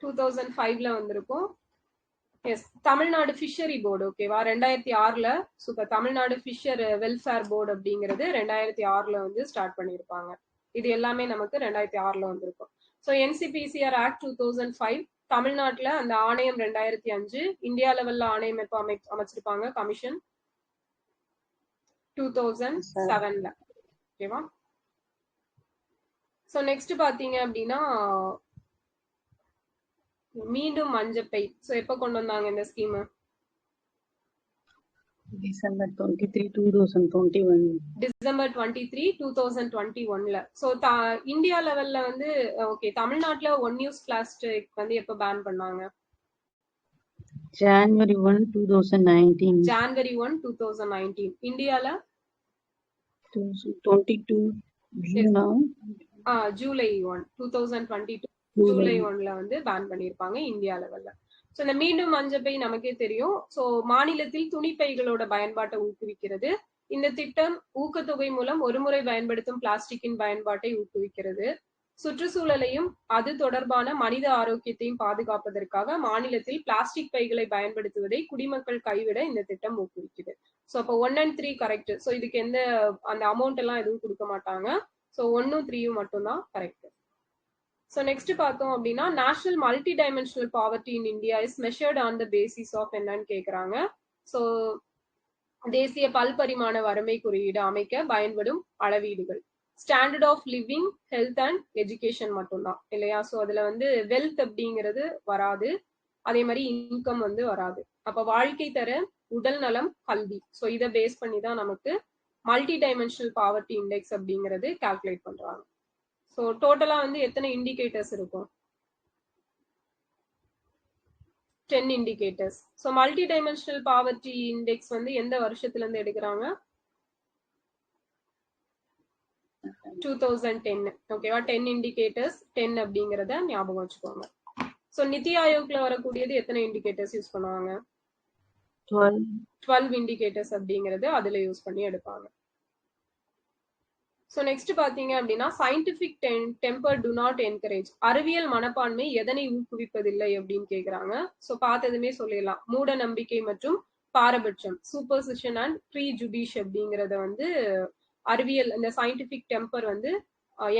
2005ல வந்திருக்கும். Yes, Tamil Nadu fishery board. ஓகேவா, 2006ல super. Tamil Nadu fisher welfare board அப்படிங்கிறது 2006ல வந்து ஸ்டார்ட் பண்ணியிருப்பாங்க. இது எல்லாமே நமக்கு 2006ல வந்திருக்கும். ஸோ NCPCR ஆக்ட் 2005, தமிழ்நாட்டுல அந்த ஆணையம் 2005, இந்தியா லெவல்ல ஆணையம் எப்போ அமைச்சிருப்பாங்க? கமிஷன் 2007ல. ஓகேவா. ஸோ நெக்ஸ்ட் பாத்தீங்க அப்படின்னா மீண்டும் மஞ்சப்பை. ஸோ எப்போ கொண்டு வந்தாங்க இந்த ஸ்கீம்?
December 23, 2021.
டிசம்பர் 23, 2021ல. ஸோ இந்தியா லெவல்ல வந்து ஓகே, தமிழ்நாட்டுல ஒன் யூஸ் பிளாஸ்டிக் வந்து எப்போ பேன் பண்ணாங்க?
January 1, 2019.
January 1, 2019. இந்தியால
2022 June.
ஜூலை 1, 2022 ஜூலை 1ல வந்து பேன் பண்ணிருப்பாங்க இந்தியா லெவல்ல. சோ இந்த மீண்டும் மஞ்சப்பை நமக்கே தெரியும். சோ மாநிலத்தில் துணிப்பைகளோட பயன்பாட்டை ஊக்குவிக்கிறது. இந்த திட்டம் ஊக்கத்தொகை மூலம் ஒருமுறை பயன்படுத்தும் பிளாஸ்டிக்கின் பயன்பாட்டை ஊக்குவிக்கிறது. சுற்றுச்சூழலையும் அது தொடர்பான மனித ஆரோக்கியத்தையும் பாதுகாப்பதற்காக மாநிலத்தில் பிளாஸ்டிக் பைகளை பயன்படுத்துவதை குடிமக்கள் கைவிட இந்த திட்டம் ஊக்குவிக்குது. சோ அப்போ 1 and 3 கரெக்ட். சோ இதுக்கு எந்த அந்த அமௌண்ட் எல்லாம் எதுவும் கொடுக்க மாட்டாங்க. சோ 1, 3 மட்டும்தான் கரெக்ட். So next பார்த்தோம் அப்படின்னா national multi dimensional poverty in India is measured on the basis of என்னன்னு கேட்குறாங்க. ஸோ தேசிய பல்பரிமாண வறுமை குறியீடு அமைக்க பயன்படும் அளவீடுகள் standard of living, health and education மட்டும்தான் இல்லையா? ஸோ அதுல வந்து வெல்த் அப்படிங்கிறது வராது, அதே மாதிரி இன்கம் வந்து வராது. அப்ப வாழ்க்கை தர, உடல் நலம், கல்வி, ஸோ இதை பேஸ் பண்ணி தான் நமக்கு மல்டி டைமென்ஷனல் பாவர்ட்டி இண்டெக்ஸ் அப்படிங்கிறது கால்குலேட் பண்றாங்க. ஸோ டோட்டலா வந்து எத்தனை இண்டிகேட்டர்ஸ் இருக்கும்? 10 indicators. So multi dimensional poverty index வந்து எந்த வருஷத்துல இருந்து எடுக்கிறாங்க? 2010. ஓகேவா, 10 இண்டிகேட்டர்ஸ், 10 அப்படிங்கிறத ஞாபகம் வச்சுக்கோங்க. ஸோ நிதி ஆயோக்ல வரக்கூடியது எத்தனை இண்டிகேட்டர்ஸ் யூஸ் பண்ணுவாங்க?
12.
12 இண்டிகேட்டர்ஸ் அப்படிங்கிறது அதுல யூஸ் பண்ணி எடுப்பாங்க. ஸோ நெக்ஸ்ட் பாத்தீங்க அப்படின்னா scientific temper to not encourage, அறிவியல் மனப்பான்மை எதனை ஊக்குவிப்பதில்லை அப்படின்னு கேக்குறாங்க. ஸோ பார்த்ததுமே சொல்லிடலாம், மூட நம்பிக்கை மற்றும் பாரபட்சம், சூப்பர்சிஷன் அண்ட் ப்ரீஜுடிஷ் அப்படிங்கறத வந்து அறிவியல் இந்த சயின்டிபிக் டெம்பர் வந்து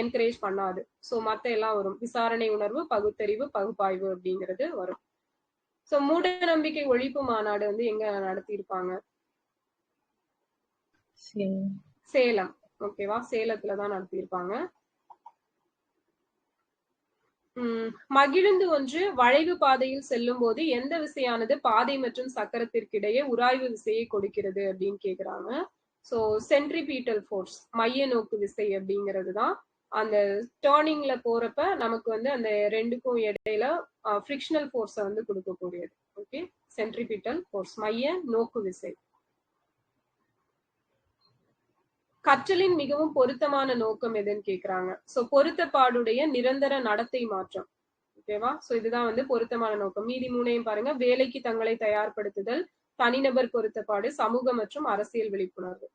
என்கரேஜ் பண்ணாது. ஸோ மத்த எல்லாம் வரும், விசாரணை உணர்வு, பகுத்தறிவு, பகுப்பாய்வு அப்படிங்கிறது வரும். ஸோ மூட நம்பிக்கை ஒழிப்பு மாநாடு வந்து எங்க நடத்தியிருப்பாங்க? சேலம். ஓகேவா, சேலத்துலதான் நடத்தியிருப்பாங்க. மகிழுந்து ஒன்று வளைவு பாதையில் செல்லும் போது எந்த விசையானது பாதை மற்றும் சக்கரத்திற்கிடையே உராய்வு விசையை கொடுக்கிறது அப்படின்னு கேக்குறாங்க. ஸோ சென்ட்ரிபீட்டல் ஃபோர்ஸ், மைய நோக்கு விசை அப்படிங்கிறது தான் அந்த டேர்னிங்ல போறப்ப நமக்கு வந்து அந்த ரெண்டுக்கும் இடையில ஃப்ரிக்ஷனல் ஃபோர்ஸை வந்து கொடுக்கக்கூடியது. ஓகே, சென்ட்ரிபீட்டல் ஃபோர்ஸ், மைய நோக்கு விசை. கற்றலின் மிகவும் பொருத்தமான நோக்கம் எதுன்னு கேக்குறாங்க. சோ பொருத்தப்பாடுடைய நிரந்தர நடத்தை மாற்றம். ஓகேவா, சோ இதுதான் வந்து பொருத்தமான நோக்கம். மீதி மூணையும் பாருங்க, வேலைக்கு தங்களை தயார்படுத்துதல், தனிநபர் பொருத்தப்பாடு, சமூக மற்றும் அரசியல் விழிப்புணர்வு.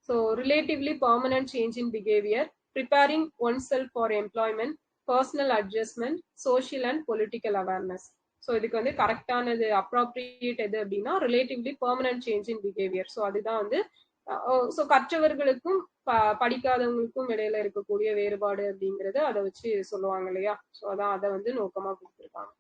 So relatively permanent change in behaviour, preparing one self for employment, personal adjustment, social and political awareness. So இதுக்கு வந்து கரெக்டானது அப்ராப்ரியேட் எது அப்படின்னா relatively permanent change in behaviour. So அதுதான் வந்து ஸோ கற்றவர்களுக்கும் படிக்காதவங்களுக்கும் இடையில இருக்கக்கூடிய வேறுபாடு அப்படிங்கறது அதை வச்சு சொல்லுவாங்க இல்லையா. ஸோ அதான் அதை வந்து நோக்கமா கொடுத்துருக்காங்க.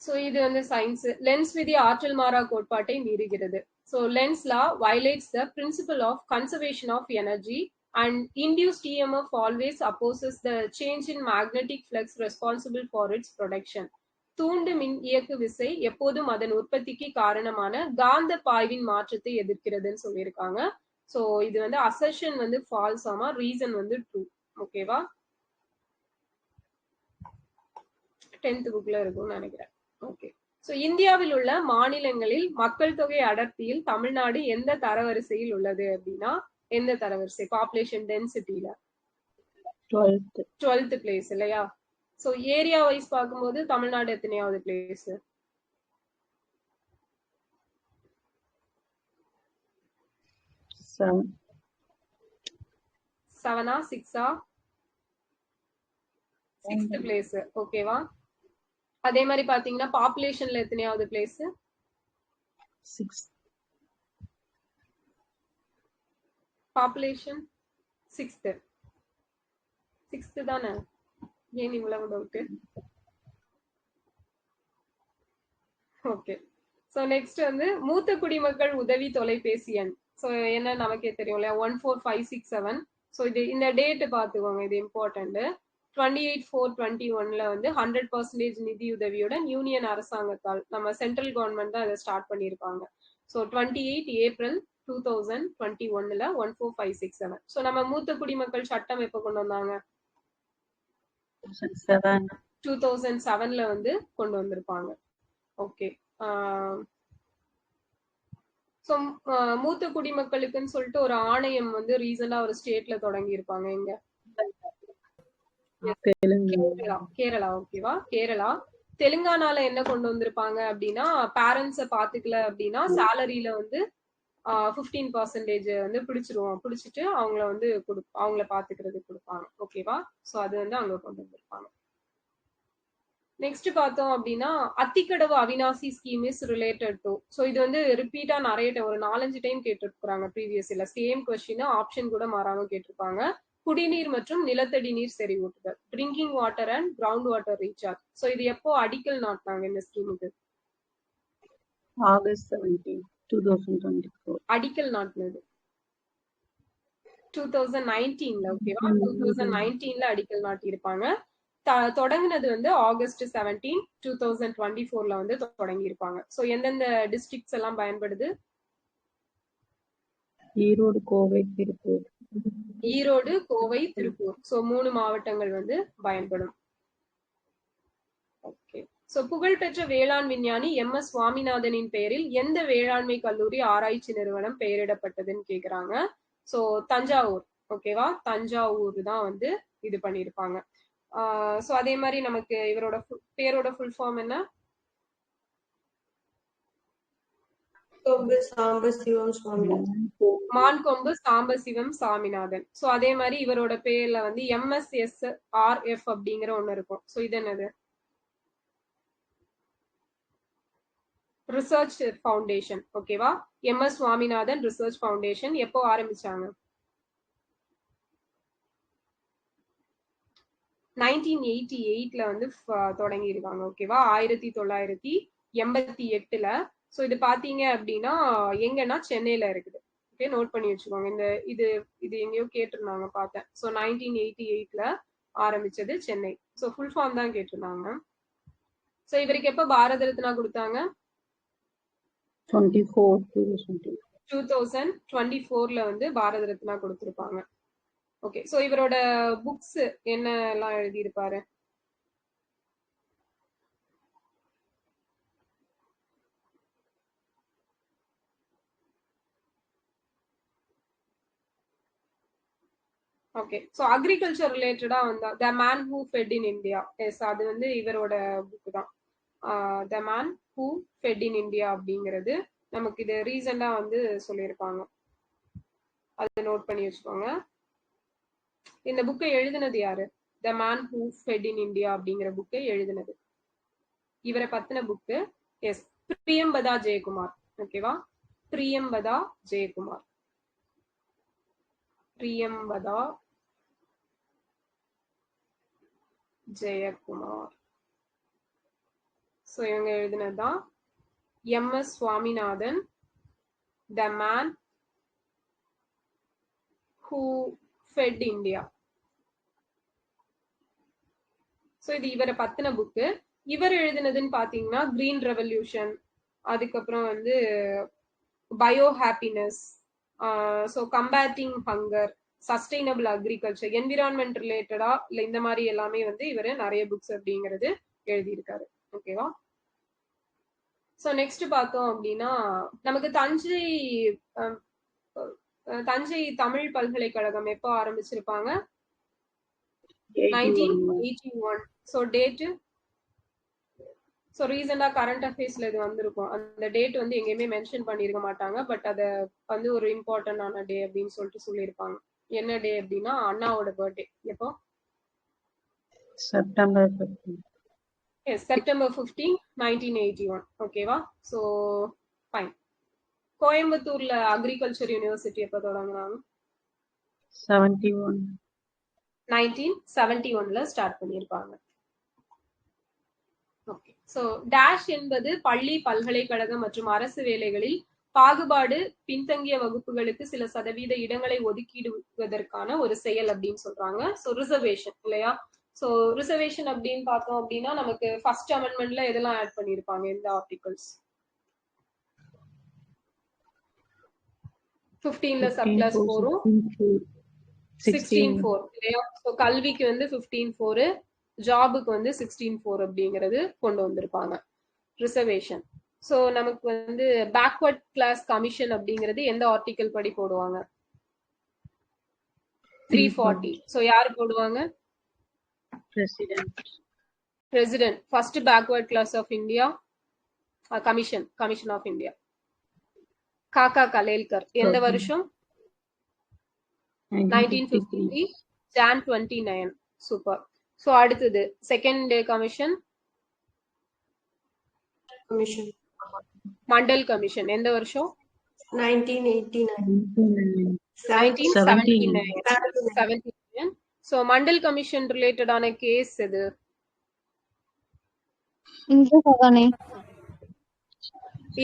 ஸோ இது வந்து சயின்ஸ். லென்ஸ் விதி ஆற்றல் மாறா கோட்பாட்டை மீறுகிறது. So Lenz law violates the principle of conservation of energy and induced EMF always opposes the change in magnetic flux responsible for its production. தூண்டு மின் இயக்கு விசை எப்போதும் அதன் உற்பத்திக்கு காரணமான காந்த பாய்வின் மாற்றத்தை எதிர்க்கிறதுன்னு சொல்லியிருக்காங்க. ஸோ இது வந்து அசர்ஷன் வந்து ஃபால்ஸ் ஆமா, ரீசன் வந்து ட்ரூ. ஓகேவா, 10th புக்ல இருக்கும்னு நினைக்கிறேன். ஓகே, ஸோ இந்தியாவில் உள்ள மாநிலங்களில் மக்கள் தொகை அடர்த்தியில் தமிழ்நாடு எந்த தரவரிசையில் உள்ளது அப்படின்னா எந்த தரவரிசை? பாப்புலேஷன் டென்சிட்டியில 12th பிளேஸ் இல்லையா. சோ ஏரியா வைஸ் பார்க்கும்போது தமிழ்நாடு எத்தனையாவது பிளேஸ்? 7ஆ 6ஆ? 6th place. ஓகேவா, அதே மாதிரி பாத்தீங்கன்னா பாப்புலேஷன்ல எத்தனையாவது பிளேஸ்?
6.
பாப்புலேஷன் 6th தானே? ஏன் இவ்வளவு டவுட்? ஓகே, சோ நெக்ஸ்ட் வந்து மூத்த குடிமக்கள் உதவி தொலைபேசி எண். சோ என்ன நமக்கே தெரியும் இல்லையா, 14567. ஸோ இது இந்த டேட் பாத்துக்கோங்க, இது இம்பார்ட்டன்ட். 28/4/21 வந்து 100% நிதியுதவியுடன் யூனியன் அரசாங்கத்தால், நம்ம சென்ட்ரல் கவர்மெண்ட் தான் இதை ஸ்டார்ட் பண்ணியிருப்பாங்க. So 28 April 2021 14567. ஸோ நம்ம மூத்த குடிமக்கள் சட்டம் எப்ப கொண்டு வந்தாங்க? 2007 வந்து கொண்டு வந்திருப்பாங்க. ஓகே, ஸோ மூத்த குடிமக்களுக்குன்னு சொல்லிட்டு ஒரு ஆணையம் வந்து ரீசெண்டா ஒரு ஸ்டேட்ல தொடங்கி இருப்பாங்க. எங்க? கேரளா. ஓகேவா, கேரளா. தெலுங்கானால என்ன கொண்டு வந்திருப்பாங்க அப்படின்னா பேரண்ட்ஸை பாத்துக்கல அப்படின்னா சேலரியில வந்து 15% வந்து பிடிச்சிட்டு அவங்கள வந்து அவங்கள பாத்துக்கிறது கொடுப்பாங்க. ஓகேவா, சோ அது வந்து அங்க கொண்டு வந்திருப்பாங்க. நெக்ஸ்ட் பார்த்தோம் அப்படின்னா Athikadavu Avinashi scheme is related to. So இது வந்து ரிப்பீட்டா நிறைய ஒரு 4-5 டைம் கேட்டிருக்காங்க ப்ரீவியஸ் இல்ல, சேம் கொஸ்டின், ஆப்ஷன் கூட மாறாம கேட்டிருப்பாங்க. குடிநீர் மற்றும் நிலத்தடி நீர் செறிவூட்டுதல், drinking water and ground water recharge. So இது எப்போ அடிக்கல் நாட்டினாங்க இந்த ஸ்கீமுக்கு?
August 17, 2024.
அடிக்கல் நாட்டினது 2019ல. ஓகேவா, 2019ல அடிக்கல் நாட்டி இருப்பாங்க. தொடங்கினது வந்து August 17, 2024 வந்து தொடங்கி இருப்பாங்க. சோ எந்தெந்த டிஸ்ட்ரிக்ட்ஸ் எல்லாம் பயன்படுது?
ஈரோடு, கோவை, திருப்பூர்.
ஈரோடு, கோவை, திருப்பூர். சோ 3 மாவட்டங்கள் வந்து பயன்படும். ஓகே, சோ புகழ்பெற்ற வேளாண் விஞ்ஞானி MS சுவாமிநாதனின் பெயரில் எந்த வேளாண்மை கல்லூரி ஆராய்ச்சி நிறுவனம் பெயரிடப்பட்டதுன்னு கேக்குறாங்க. சோ தஞ்சாவூர். ஓகேவா, தஞ்சாவூர் தான் வந்து இது பண்ணிருப்பாங்க. சோ அதே மாதிரி நமக்கு இவரோட பேரோட ஃபுல் ஃபார்ம் என்ன?
கொம்பு சாம்பசிவம் சுவாமிநாதன்.
மான்கொம்பு சாம்பசிவம் சாமிநாதன். சோ அதே மாதிரி இவரோட பேர்ல வந்து MSSRF அப்படிங்கிற ஒண்ணு இருக்கும். சோ இது என்னது? Research foundation. ஓகேவா? MS சுவாமிநாதன் ரிசர்ச் ஃபவுண்டேஷன் எப்போ ஆரம்பிச்சாங்க? 1988ல வந்து தொடங்கி இருக்காங்க. ஓகேவா? 1988ல. சோ இது பாத்தீங்க அப்படின்னா எங்கன்னா சென்னையில இருக்குது. ஓகே, நோட் பண்ணி வச்சுக்கோங்க. இந்த இது இது எங்கேயோ கேட்டிருந்தாங்க பார்த்தேன். சோ 1988ல ஆரம்பிச்சது சென்னை. சோ ஃபுல் ஃபார்ம் தான் கேட்டிருந்தாங்க. சோ இவருக்கு எப்ப பாரத ரத்னா கொடுத்தாங்க? 2024ல வந்து பாரத ரத்னா கொடுத்திருப்பாங்க. ஓகே, சோ இவரோட புக்ஸ் என்ன எல்லாம் எழுதியிருப்பாரு? ஓகே, சோ அக்ரிகல்ச்சர் ரிலேட்டடா வந்தா the man who fed in India. Yes, அது வந்து இவரோட புக் தான். The man who fed in India அப்படிங்கிறது நமக்கு இது ரீசெண்டா வந்து சொல்லியிருப்பாங்க. அதை நோட் பண்ணி வச்சுக்கோங்க. இந்த புக்கை எழுதினது யாரு? த man who fed in India அப்படிங்கிற புக்கை எழுதினது இவரை பத்தின புக்கு. எஸ், பிரியம்பதா ஜெயக்குமார். ஓகேவா? பிரியம்பதா ஜெயக்குமார். பிரியம்பதா ஜெயக்குமார். சோ இவங்க எழுதினதுதான் MS Swaminathan the man who fed India. So இது இவரை பத்தின புக்கு. இவர் எழுதினதுன்னு பாத்தீங்கன்னா கிரீன் ரெவல்யூஷன், அதுக்கப்புறம் வந்து bio happiness, so combating hunger, sustainable agriculture, environment ரிலேட்டடா இல்ல இந்த மாதிரி எல்லாமே வந்து இவர் நிறைய புக்ஸ் அப்படிங்கிறது எழுதியிருக்காரு. ஓகேவா? ஸோ நெக்ஸ்ட் பார்த்தோம் அப்படின்னா நமக்கு தஞ்சை தமிழ் பல்கலைக்கழகம் எப்போ ஆரம்பிச்சிருப்பாங்க? 1981. ஸோ டேட்டு, ஸோ ரீசெண்டா கரண்ட் அஃபேர்ஸ்ல இது வந்திருக்கும். அந்த டேட் வந்து எங்கேயுமே மென்ஷன் பண்ணிருக்க மாட்டாங்க. பட் அதை வந்து ஒரு இம்பார்ட்டன்டான டே அப்படின்னு சொல்லிட்டு சொல்லியிருப்பாங்க. என்ன டே அப்படின்னா அண்ணாவோட பர்த்டே. எப்போ?
செப்டம்பர் 15.
Yes, September 15, 1981. ஓகேவா? So fine. கோயம்புத்தூர்ல அக்ரிகல்ச்சர் யூனிவர்சிட்டி எப்போ தொடங்கினாங்க?
71.
1971ல ஸ்டார்ட் பண்ணியிருப்பாங்க. ஓகே, ஸோ டேஷ் என்பது பள்ளி, பல்கலைக்கழகம் மற்றும் அரசு வேலைகளில் பாகுபாடு, பின்தங்கிய வகுப்புகளுக்கு சில சதவீத இடங்களை ஒதுக்கிடுவதற்கான ஒரு செயல் அப்படின்னு சொல்றாங்க. ஸோ ரிசர்வேஷன் இல்லையா? ஸோ ரிசர்வேஷன் அப்படின்னு பார்த்தோம் அப்படின்னா நமக்கு ஃபர்ஸ்ட் அமெண்ட்மெண்ட்ல எதெல்லாம் ஆட் பண்ணியிருப்பாங்க? எந்த ஆர்டிகல்ஸ்? 15ல சப்ளஸ் 4ம் 16(4) இல்லையா? ஸோ கல்விக்கு வந்து 15(4), ஜாபுக்கு வந்து 16(4) அப்படிங்கிறது கொண்டு வந்திருப்பாங்க ரிசர்வேஷன். ஸோ நமக்கு வந்து பேக்வர்ட் கிளாஸ் கமிஷன் அப்படிங்கிறது எந்த ஆர்டிகல் படி போடுவாங்க? 340. ஸோ யாரு போடுவாங்க? President. First backward class of India commission of India Kaka Kalelkar. எந்த வருஷம்? 1953 Jan 29. சூப்பர். ஸோ அடுத்தது செகண்ட் கமிஷன் மண்டல் கமிஷன். எந்த வருஷம்? 1979. ஸோ மண்டல் கமிஷன் ரிலேட்டடான கேஸ் எது?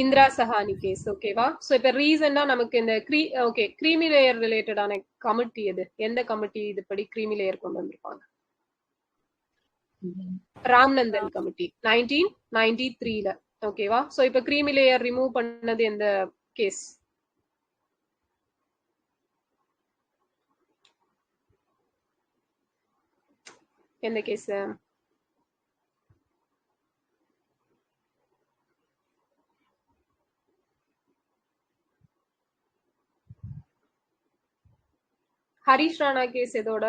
இந்திரா சஹானி கேஸ். ஓகேவா? ஸோ இப்ப ரீசெண்டா நமக்கு இந்த கிரீமி லேயர் ரிலேட்டடான கமிட்டி எது? எந்த கமிட்டி இது படி கிரீமி லேயர் கொண்டு வந்திருப்பாங்க? ராம்நந்தன் கமிட்டி 1993ல. ஓகேவா? ஸோ இப்ப கிரீமி லேயர் ரிமூவ் பண்ணது எந்த கேஸ்? எந்த கேஸ்? ஹரிஷ் ராணா கேஸ் எதோட?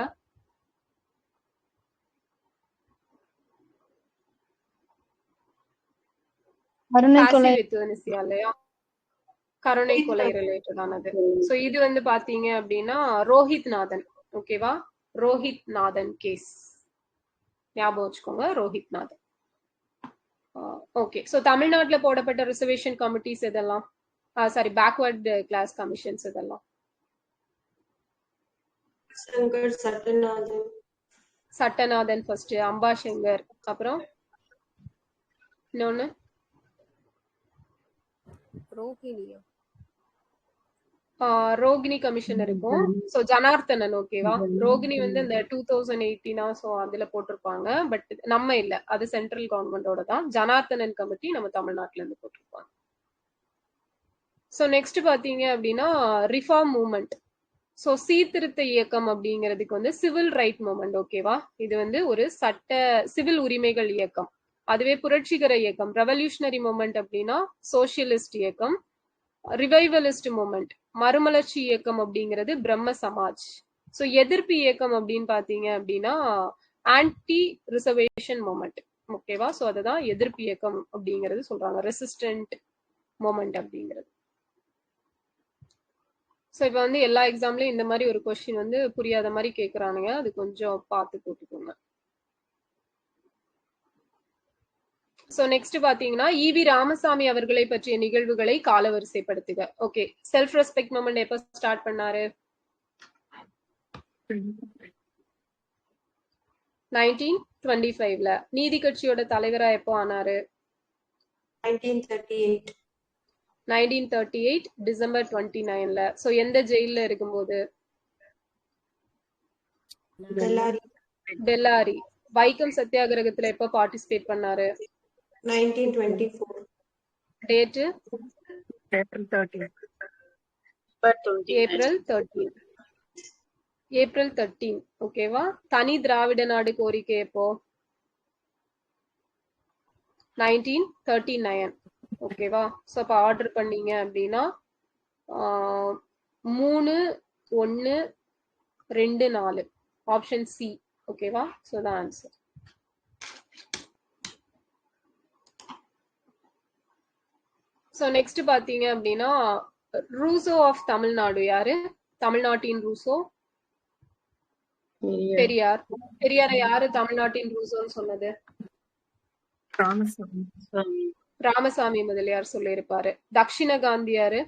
இல்லையா? 1993. 1993 ல. 1993 கருணை கொலை ரிலேட்டட் ஆனது. சோ இது வந்து பாத்தீங்க அப்படின்னா ரோஹித் நாதன். ஓகேவா, ரோஹித் நாதன் கேஸ் ஞாபகம் வச்சுக்கோங்க, ரோஹித் நாதன். ஓகே, சோ தமிழ்நாட்டுல போடப்பட்ட ரிசர்வேஷன் கமிட்டிஸ் இதெல்லாம், சாரி பேக்வர்ட் கிளாஸ் கமிஷன்ஸ் இதெல்லாம்.
சங்கர், சட்டநாதன்.
சட்டநாதன் ஃபர்ஸ்ட், அம்பாசங்கர், அப்புறம் இன்னொன்னு
ரோஹிணியா,
ரோகிணி கமிஷன் இருக்கும். சோ ஜனார்த்தனன். ஓகேவா, ரோகிணி வந்து இந்த 2018 சோ அதுல போட்டிருப்பாங்க, பட் நம்ம இல்ல, அது சென்ட்ரல் கவர்மெண்டோட தான். ஜனார்த்தனன் கமிட்டி நம்ம தமிழ்நாட்டுல இருந்து போட்டிருப்பாங்க. சோ நெக்ஸ்ட் பாத்தீங்க அப்படின்னா ரிஃபார்ம் மூவ்மெண்ட். சோ சீர்திருத்த இயக்கம் அப்படிங்கிறதுக்கு வந்து சிவில் ரைட் மூவ்மெண்ட். ஓகேவா, இது வந்து ஒரு சிவில் உரிமைகள் இயக்கம். அதுவே புரட்சிகர இயக்கம் ரெவல்யூஷனரி மூவ்மெண்ட் அப்படின்னா சோசியலிஸ்ட் இயக்கம். ரிவைவலிஸ்ட் மூவ்மெண்ட் மறுமலர்ச்சி இயக்கம் அப்படிங்கிறது பிரம்ம சமாஜ். சோ எதிர்ப்பு இயக்கம் அப்படின்னு பாத்தீங்க அப்படின்னா ஆன்டி ரிசர்வேஷன் மூவ்மெண்ட். ஓகேவா, சோ அதுதான் எதிர்ப்பு இயக்கம் அப்படிங்கிறது சொல்றாங்க, ரெசிஸ்டன்ட் மூவ்மெண்ட் அப்படிங்கிறது. சோ இப்ப வந்து எல்லா எக்ஸாம்லயும் இந்த மாதிரி ஒரு கொஸ்டின் வந்து புரியாத மாதிரி கேக்குறானுங்க, அது கொஞ்சம் பார்த்து போட்டுக்கோங்க. சோ நெக்ஸ்ட் பாத்தீங்கன்னா ஈவி ராமசாமி அவர்களை பற்றிய நிகழ்வுகளை காலவரிசைப்படுத்துக. ஓகே, செல்ஃப் ரெஸ்பெக்ட் மூவ்மெண்ட் எப்ப ஸ்டார்ட் பண்ணாரு? 1925ல. நீதி கட்சியோட தலைவரா எப்போ ஆனாரு?
1938.
1938 டிசம்பர் 29ல. சோ எந்த ஜெயில்ல இருக்கும்போது? பெல்லாரி. வைக்கம் சத்தியாகிரகத்துல எப்ப பார்ட்டிசிபேட் பண்ணாரு?
1924.
டேட்?
April 13.
ஏப்ரல் 13. ஏப்ரல் 13. ஓகேவா. தனி திராவிட நாடு கோரிக்கை எப்போ? 1939. ஓகேவா. சோ அப்ப ஆர்டர் பண்ணீங்க அப்படின்னா 3/1/24 ஆப்ஷன் சி. ஓகேவா. சோ தான் ஆன்சர். சோ நெக்ஸ்ட் பாத்தீங்க அப்படின்னா ரூசோ ஆஃப் தமிழ்நாடு யாரு? தமிழ்நாட்டின் ரூசோ? பெரியார். பெரியாரை யாரு தமிழ்நாட்டின் ரூசோன்னு சொன்னது? ராமசாமி முதலியார் சொல்லியிருப்பாரு. தக்ஷிண காந்தியாரு?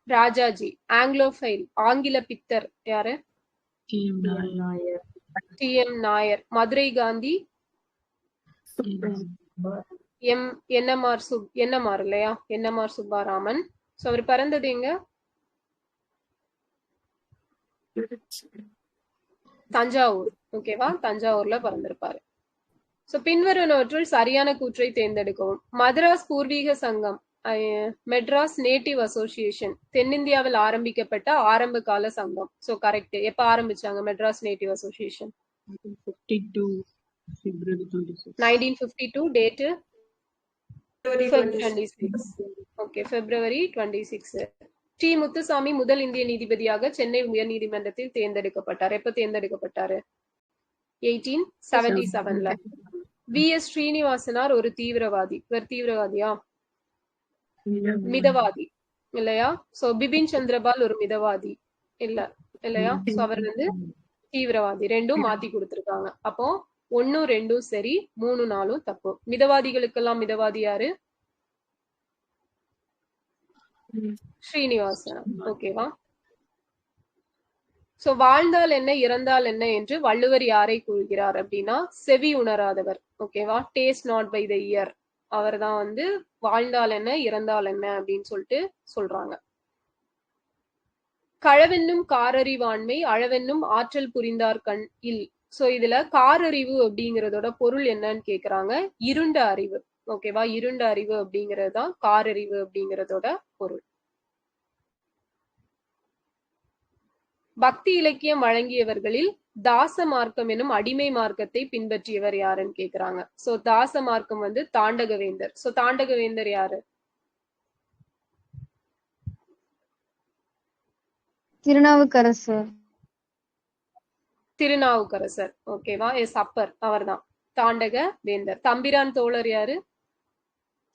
ராஜாஜி. ஆங்கிலோஃபைல் ஆங்கில பித்தர் யாரு? டி.எம். நாயர். மதுரை காந்தி? என்எம்ஆர் இல்லையா? என்எம்ஆர் சுப்பாராமன். சோ அவர் பிறந்தது எங்க? தஞ்சாவூர். ஓகேவா, தஞ்சாவூர்ல பிறந்திருப்பாரு. சோ பின்வருவனவற்றுள் சரியான கூற்றை தேர்ந்தெடுக்கவும். மதராஸ் பூர்வீக சங்கம், மெட்ராஸ் நேட்டிவ் அசோசியேஷன் தென்னிந்தியாவில் ஆரம்பிக்கப்பட்ட ஆரம்ப கால சங்கம். So correct. எப்ப ஆரம்பிச்சாங்க Madras native association? 1952. Date? February 26. T. Muthuswamy முதல் இந்திய நீதிபதியாக சென்னை உயர் நீதிமன்றத்தில் தேர்ந்தெடுக்கப்பட்டார். எப்ப தேர்ந்தெடுக்கப்பட்டாரு? 1877ல. வி எஸ் ஸ்ரீனிவாசனார் ஒரு தீவிரவாதி. இவர் தீவிரவாதியா? மிதவாதி இல்லையா? சோ பிபின் சந்திரபால் ஒரு மிதவாதி இல்ல இல்லையா? சோ அவர் வந்து தீவிரவாதி. ரெண்டும் மாத்தி கொடுத்திருக்காங்க. அப்போ 1, 2 சரி, 3, 4 தப்பு. மிதவாதிகளுக்கெல்லாம் மிதவாதி யாரு? ஸ்ரீனிவாசன். ஓகேவா. சோ வாழ்ந்தால் என்ன இறந்தால் என்ன என்று வள்ளுவர் யாரை கூறுகிறார் அப்படின்னா செவி உணராதவர். ஓகேவா. Taste not by the ear. அவர் தான் வந்து வாழ்ந்தால் என்ன இறந்தால் என்ன அப்படின்னு சொல்லிட்டு சொல்றாங்க. களவென்னும் காரறிவாண்மை அளவென்னும் ஆற்றல் புரிந்தார் கண் இல். சோ இதுல காரறிவு அப்படிங்கறதோட பொருள் என்னன்னு கேக்குறாங்க. இருண்ட அறிவு. ஓகேவா. இருண்ட அறிவு அப்படிங்கிறது தான் காரறிவு அப்படிங்கறதோட பொருள். பக்தி இலக்கியம் வழங்கியவர்களில் தாச மார்க்கம் எனும் அடிமை மார்க்கத்தை பின்பற்றியவர் யாருன்னு கேக்குறாங்க. சோ தாச மார்க்கம் வந்து தாண்டகவேந்தர். சோ தாண்டகவேந்தர் யாரு?
திருநாவுக்கரசர்.
திருநாவுக்கரசர். ஓகேவா. எஸ் அப்பர் அவர்தான் தாண்டக வேந்தர். தம்பிரான் தோழர் யாரு?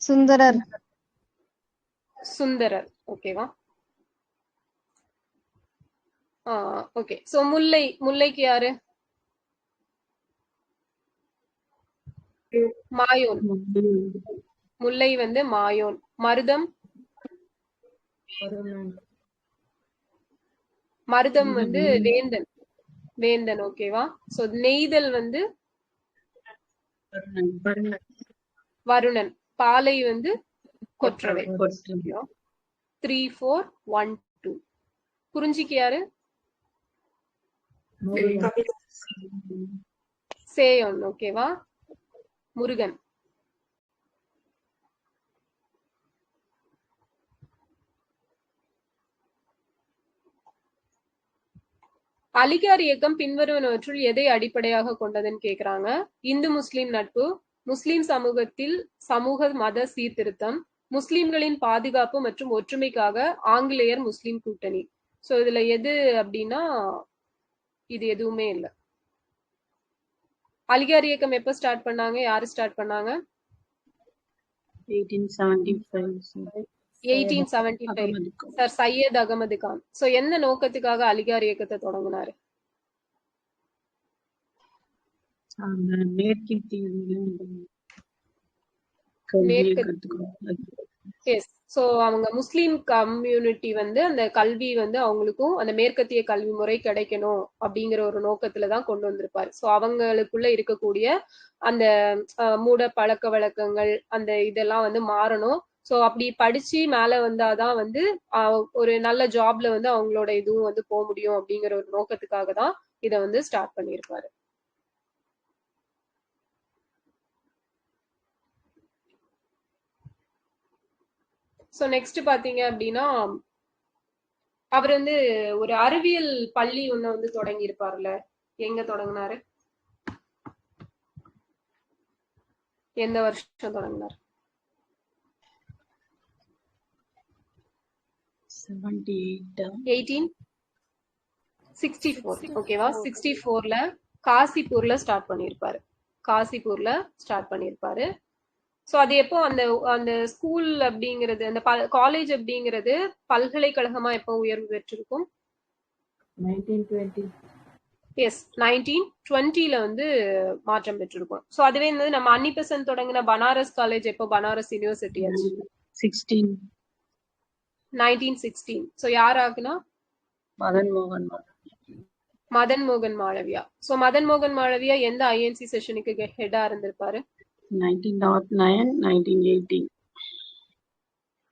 சுந்தரர்.
சுந்தரர். ஓகேவா? ஓகே. சோ முல்லைக்கு யாரு? மாயோன். முல்லை வந்து மாயோன். மருதம் வந்து வேந்தன். ஓகேவா? சோ நெய்தல் வந்து வருணன். பாலை வந்து கொற்றவை. 3 4 1 2. குறிஞ்சிக்கு யாரு? சேயோன். ஓகேவா? முருகன். அலிகார் இயக்கம் பின்வருவனவற்றுள் எதை அடிப்படையாக கொண்டதுன்னு கேக்குறாங்க. இந்து முஸ்லிம் நட்பு, முஸ்லிம் சமூகத்தில் சமூக மத சீர்திருத்தம், முஸ்லிம்களின் பாதுகாப்பு மற்றும் ஒற்றுமைக்காக ஆங்கிலேயர் முஸ்லிம் கூட்டணி. சோ இதுல எது அப்படின்னா இது எதுவுமே இல்ல. அலிகார் இயக்கம் எப்ப ஸ்டார்ட் பண்ணாங்க? யாரு ஸ்டார்ட் பண்ணாங்க? 1875 சார் சையத் அகமது கான். சோ எந்த நோக்கத்துக்காக அலிகார் இயக்கத்தை தொடங்கினாரு? எஸ். சோ அவங்க முஸ்லிம் கம்யூனிட்டி வந்து அந்த கல்வி வந்து அவங்களுக்கும் அந்த மேற்கத்திய கல்வி முறை கிடைக்கணும் அப்படிங்கிற ஒரு நோக்கத்துலதான் கொண்டு வந்திருப்பாரு. சோ அவங்களுக்குள்ள இருக்கக்கூடிய அந்த மூட பழக்க வழக்கங்கள் அந்த இதெல்லாம் வந்து மாறணும். சோ அப்படி படிச்சு மேல வந்தாதான் வந்து ஒரு நல்ல ஜாப்ல வந்து அவங்களோட இதுவும் வந்து போக முடியும் அப்படிங்கிற ஒரு நோக்கத்துக்காக தான் இதை வந்து ஸ்டார்ட் பண்ணியிருப்பாரு. சோ நெக்ஸ்ட் பாத்தீங்க அப்படின்னா அவர் வந்து ஒரு அறிவியல் பள்ளி ஒண்ணு வந்து தொடங்கி இருப்பார்ல. எங்க தொடங்கினாரு? எந்த வருஷம் தொடங்கினார்? 1864. ஓகேவா? 64ல காசிப்பூர்ல ஸ்டார்ட் பண்ணிருப்பாரு. சோ அது எப்போ அந்த ஸ்கூல் அப்படிங்கிறது அந்த காலேஜ் அப்படிங்கிறது பல்கலைக்கழகமா எப்போ உயர்வு பெற்றிருக்கும்?
1920.
எஸ், 1920ல வந்து மாற்றம் பெற்றிருக்கும். சோ அதுவே வந்து நம்ம அன்னிபெசன்ட் தொடங்கின பனாரஸ் காலேஜ் எப்போ பனாரஸ் யூனிவர்சிட்டி ஆச்சு? 1916. சோ யார் ஆகுனா? மதன் மோகன் மாளவியா. சோ மதன் மோகன் மாளவியா எந்த ஐஎன்சி செஷனுக்கு ஹெட்டா இருந்திருப்பாரு?
1909, 1918.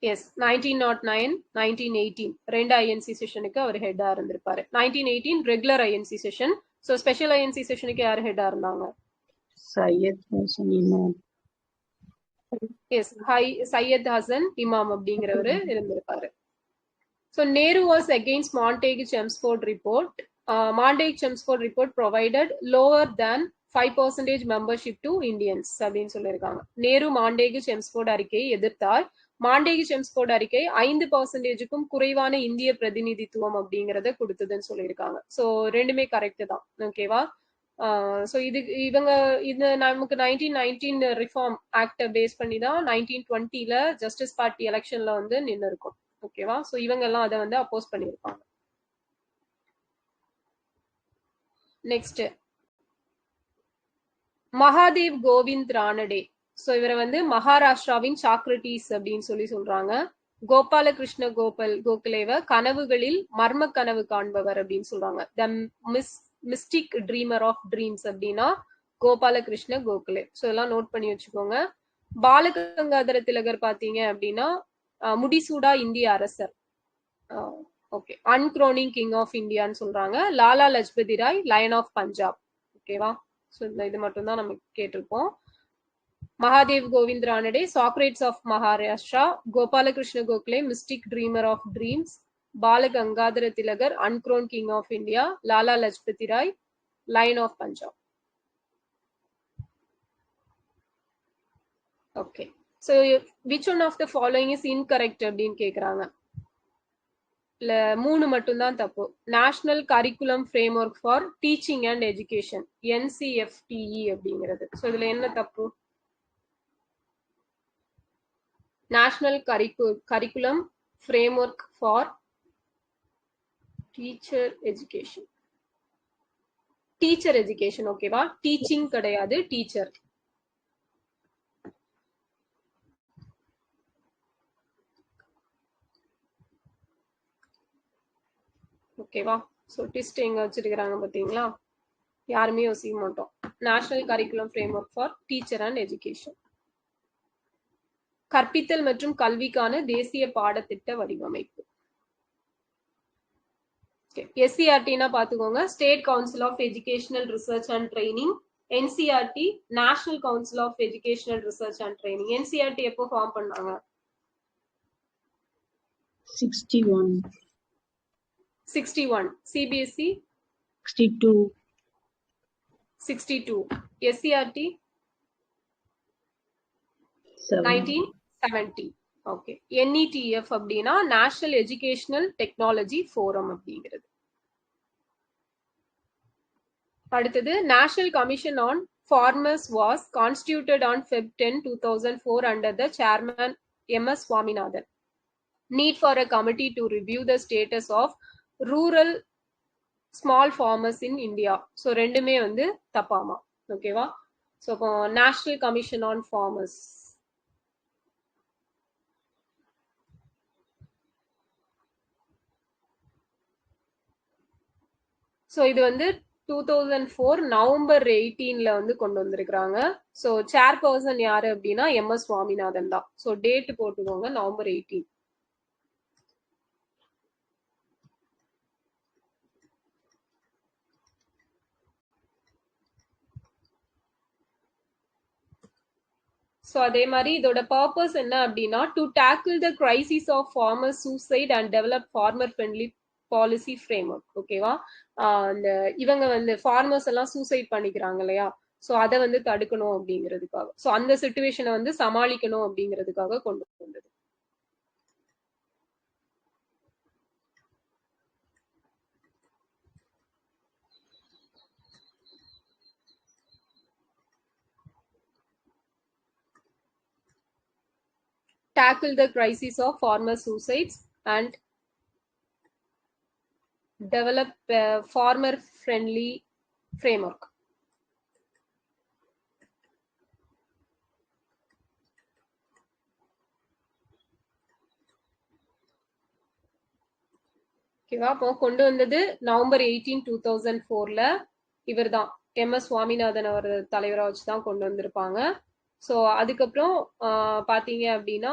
எஸ், 1909, 1918 ரெண்டு ஐஎன்சி செஷனுக்கு அவர் ஹெட்டா இருந்திருப்பாரு. 1918 regular INC session. So special INC செஷனுக்கு யார் ஹெட்டா இருந்தாங்க? எஸ், சையத் ஹசன் இமாம் அப்படிங்கிறவரு இருந்திருப்பாரு. So Nehru was against Montague-Chelmsford report. Montague-Chelmsford report provided lower than 5% membership to Indians அப்படின்னு சொல்லியிருக்காங்க. நேரு மாண்டேகு செம்ஸ்போர்ட் அறிக்கையை எதிர்த்தார். மாண்டேகு செம்ஸ்போர்ட் அறிக்கை 5%க்கும் குறைவான இந்திய பிரதிநிதித்துவம் அப்படிங்கறத கொடுத்ததுன்னு சொல்லியிருக்காங்க. சோ ரெண்டுமே கரெக்ட் தான். ஓகேவா? சோ இது நமக்கு 1919 ரிஃபார்ம் ஆக்ட பேஸ் பண்ணி தான் 1920ல ஜஸ்டிஸ் பார்ட்டி எலெக்ஷன்ல வந்து நின்று இருக்கும். ஓகேவா? சோ இவங்க எல்லாம் அதை வந்து அப்போஸ் பண்ணியிருப்பாங்க. நெக்ஸ்ட் மகாதேவ் கோவிந்த் ரானடே. சோ இவரை வந்து மகாராஷ்டிராவின் சாக்ரட்டிஸ் அப்படின்னு சொல்றாங்க. கோபாலகிருஷ்ண கோகலேவ கனவுகளில் மர்ம கனவு காண்பவர் அப்படின்னு சொல்றாங்க. த மிஸ்டிக் ட்ரீமர் ஆஃப் ட்ரீம்ஸ் அப்படின்னா கோபாலகிருஷ்ண கோகலே. சோ இதெல்லாம் நோட் பண்ணி வச்சுக்கோங்க. பாலகங்காதர திலகர் பாத்தீங்க அப்படின்னா முடிசூடா இந்திய அரசர். ஓகே, அன்க்ரோனிங் கிங் ஆஃப் இந்தியான்னு சொல்றாங்க. Lala Lajpat Rai lion of Punjab. ஓகேவா? ஸோ இது மட்டும் தான் நம்ம கேட்டிருப்போம். Mahadev Govind Ranade Socrates of Maharashtra, Gopalakrishna Gokhale mystic dreamer of dreams, Balagangadhara Tilak அன்க்ரோன் king of India, Lala Lajpat Rai lion of Punjab. Okay, so which one of the following is incorrect அப்படின்னு கேக்குறாங்க. இல்ல 3 மட்டும்தான் தப்பு. National curriculum framework for teaching and education, NCFTE அப்படிங்கிறது. ஸோ இதுல என்ன தப்பு? national curriculum framework for teacher education. Teacher education, ஓகேவா? டீச்சிங் கிடையாது, டீச்சர். ஓகேவா? ஸோ டிஸ்ட் எங்க வச்சிருக்கிறாங்க பார்த்தீங்களா? யாருமே யோசிக்க மாட்டோம். National curriculum framework for teacher and education. கற்பித்தல் மற்றும் கல்விக்கான தேசிய பாடத்திட்ட வடிவமைப்பு. எஸ்சிஆர்டினா பாத்துக்கோங்க, state council of educational research and training. NCERT national council of educational research and training. NCERT எப்போ ஃபார்ம் பண்ணாங்க?
61.
61. சிபிஎஸ்இ
62.
62. எஸ்சிஆர்டி
7.
1970. ஓகே. NETF அப்படின்னா நேஷனல் எஜுகேஷனல் டெக்னாலஜி ஃபோரம் அப்படிங்கிறது. அடுத்தது national commission on farmers was constituted on Feb 10, 2004 under the chairman MS Swaminathan. Need for a committee to review the status of rural small farmers in India. So ரெண்டுமே வந்து தப்பாமா. ஓகேவா? So national commission on farmers. So இது வந்து 2004 November 18ல வந்து கொண்டு வந்திருக்கிறாங்க. So chairperson யாரு அப்படின்னா MS சுவாமிநாதன் தான். ஸோ டேட் போட்டுக்கோங்க, நவம்பர் 18. ஸோ அதே மாதிரி இதோட பர்பஸ் என்ன அப்படின்னா to tackle the crisis of farmer suicide and develop farmer friendly policy framework. ஓகேவா? அந்த இவங்க வந்து ஃபார்மர்ஸ் எல்லாம் சூசைட் பண்ணிக்கிறாங்க இல்லையா? ஸோ அதை வந்து தடுக்கணும் அப்படிங்கிறதுக்காக, ஸோ அந்த சிச்சுவேஷனை வந்து சமாளிக்கணும் அப்படிங்கிறதுக்காக கொண்டு வந்தது. Tackle the crisis of farmer suicides and develop a farmer friendly framework. ஓகேவா? அப்போ கொண்டு வந்தது நவம்பர் 18, 2004ல. இவர் தான் MS சுவாமிநாதன் அவர் தலைவரா வச்சு தான் கொண்டு வந்திருப்பாங்க. ஸோ அதுக்கப்புறம் பார்த்தீங்க அப்படின்னா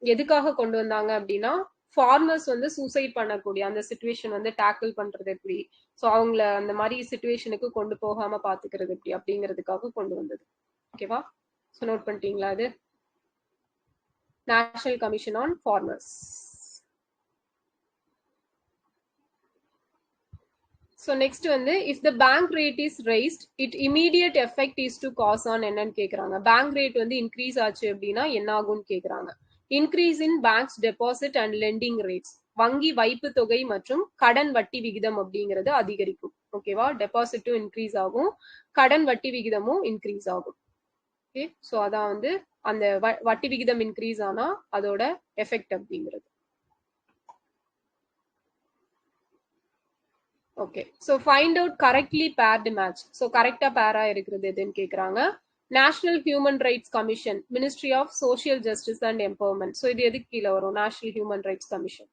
எதுக்காக கொண்டு வந்தாங்க அப்படின்னா ஃபார்மர்ஸ் வந்து சூசைட் பண்ணக்கூடிய அந்த சிச்சுவேஷன் வந்து டேக்கிள் பண்றது எப்படி, ஸோ அவங்கள அந்த மாதிரி சிச்சுவேஷனுக்கு கொண்டு போகாம பாத்துக்கிறது எப்படி அப்படிங்கிறதுக்காக கொண்டு வந்தது. ஓகேவா? ஸோ நோட் பண்ணிட்டீங்களா? அது national commission on farmers. So next வந்து if the bank rate is raised, it immediate effect is to cause on என்னன்னு கேக்குறாங்க. bank rate வந்து increase ஆச்சு அப்படின்னா என்ன ஆகும்னு கேக்குறாங்க. increase in banks deposit and lending rates, வங்கி வைப்பு தொகை மற்றும் கடன் வட்டி விகிதம் அப்படிங்கிறது அதிகரிக்கும். ஓகேவா? டெபாசிட்டும் இன்க்ரீஸ் ஆகும், கடன் வட்டி விகிதமும் இன்க்ரீஸ் ஆகும். ஓகே, ஸோ அதான் வந்து அந்த வட்டி விகிதம் இன்க்ரீஸ் ஆனா அதோட எஃபெக்ட் அப்படிங்கிறது. Okay, so find out correctly paired match. So கரெக்டா பேரா இருக்கிறது எதுன்னு கேட்குறாங்க. National human rights commission, ministry of social justice and empowerment. So இது எதுக்கு கீழே வரும்? National human rights commission.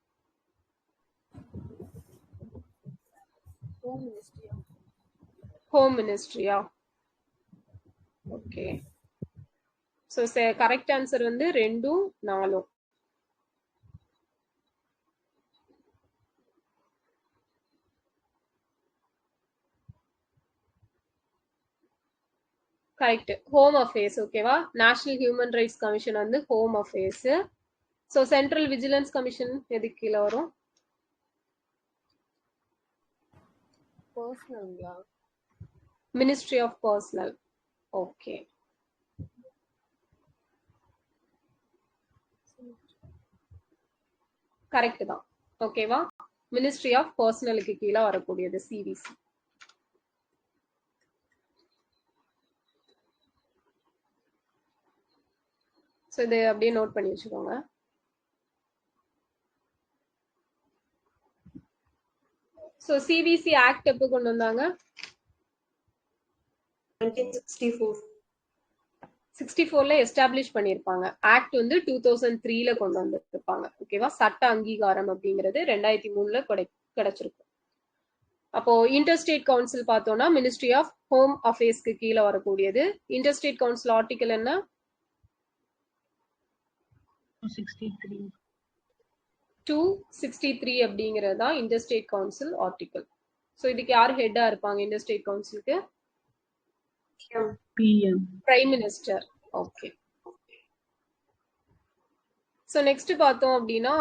Home மினிஸ்ட்ரியா? ஓகே, ஸோ கரெக்ட் ஆன்சர் வந்து 2, 4. Correct, home affairs. ஓகேவா? நேஷனல் ஹியூமன் ரைட்ஸ் கமிஷன் வந்து home affairs. So central vigilance commission எதுக்கு கீழே வரும்? Ministry of personnel. Okay, correct தான். ஓகேவா? மினிஸ்ட்ரி ஆஃப் பர்சனலுக்கு கீழே வரக்கூடியது சிவிசி. ஸோ இது அப்படியே நோட் பண்ணி வச்சுக்கோங்க. ஸோ சிவிசி ஆக்ட் எப்போ கொண்டு வந்தாங்க?
1964.
64ல எஸ்டாப்ளிஷ் பண்ணியிருப்பாங்க. ஆக்ட் வந்து 2003ல கொண்டு வந்திருப்பாங்க. ஓகேவா? சட்ட அங்கீகாரம் அப்படிங்கிறது 2003ல கிடைச்சிருக்கும். அப்போ இன்டர்ஸ்டேட் கவுன்சில் பார்த்தோம்னா மினிஸ்ட்ரி ஆஃப் ஹோம் அஃபேர்ஸ்க்கு கீழே வரக்கூடியது. இன்டர்ஸ்டேட் கவுன்சில் ஆர்டிகல் என்ன? 263 அப்படிங்கிறது தான் இன்டர்ஸ்டேட் கவுன்சில் ஆர்டிகல். ஸோ இதுக்கு யார் ஹெட்டா இருப்பாங்க இன்டர்ஸ்டேட் கவுன்சிலுக்கு? Prime minister. Okay. So next பார்த்தோம் அப்படின்னா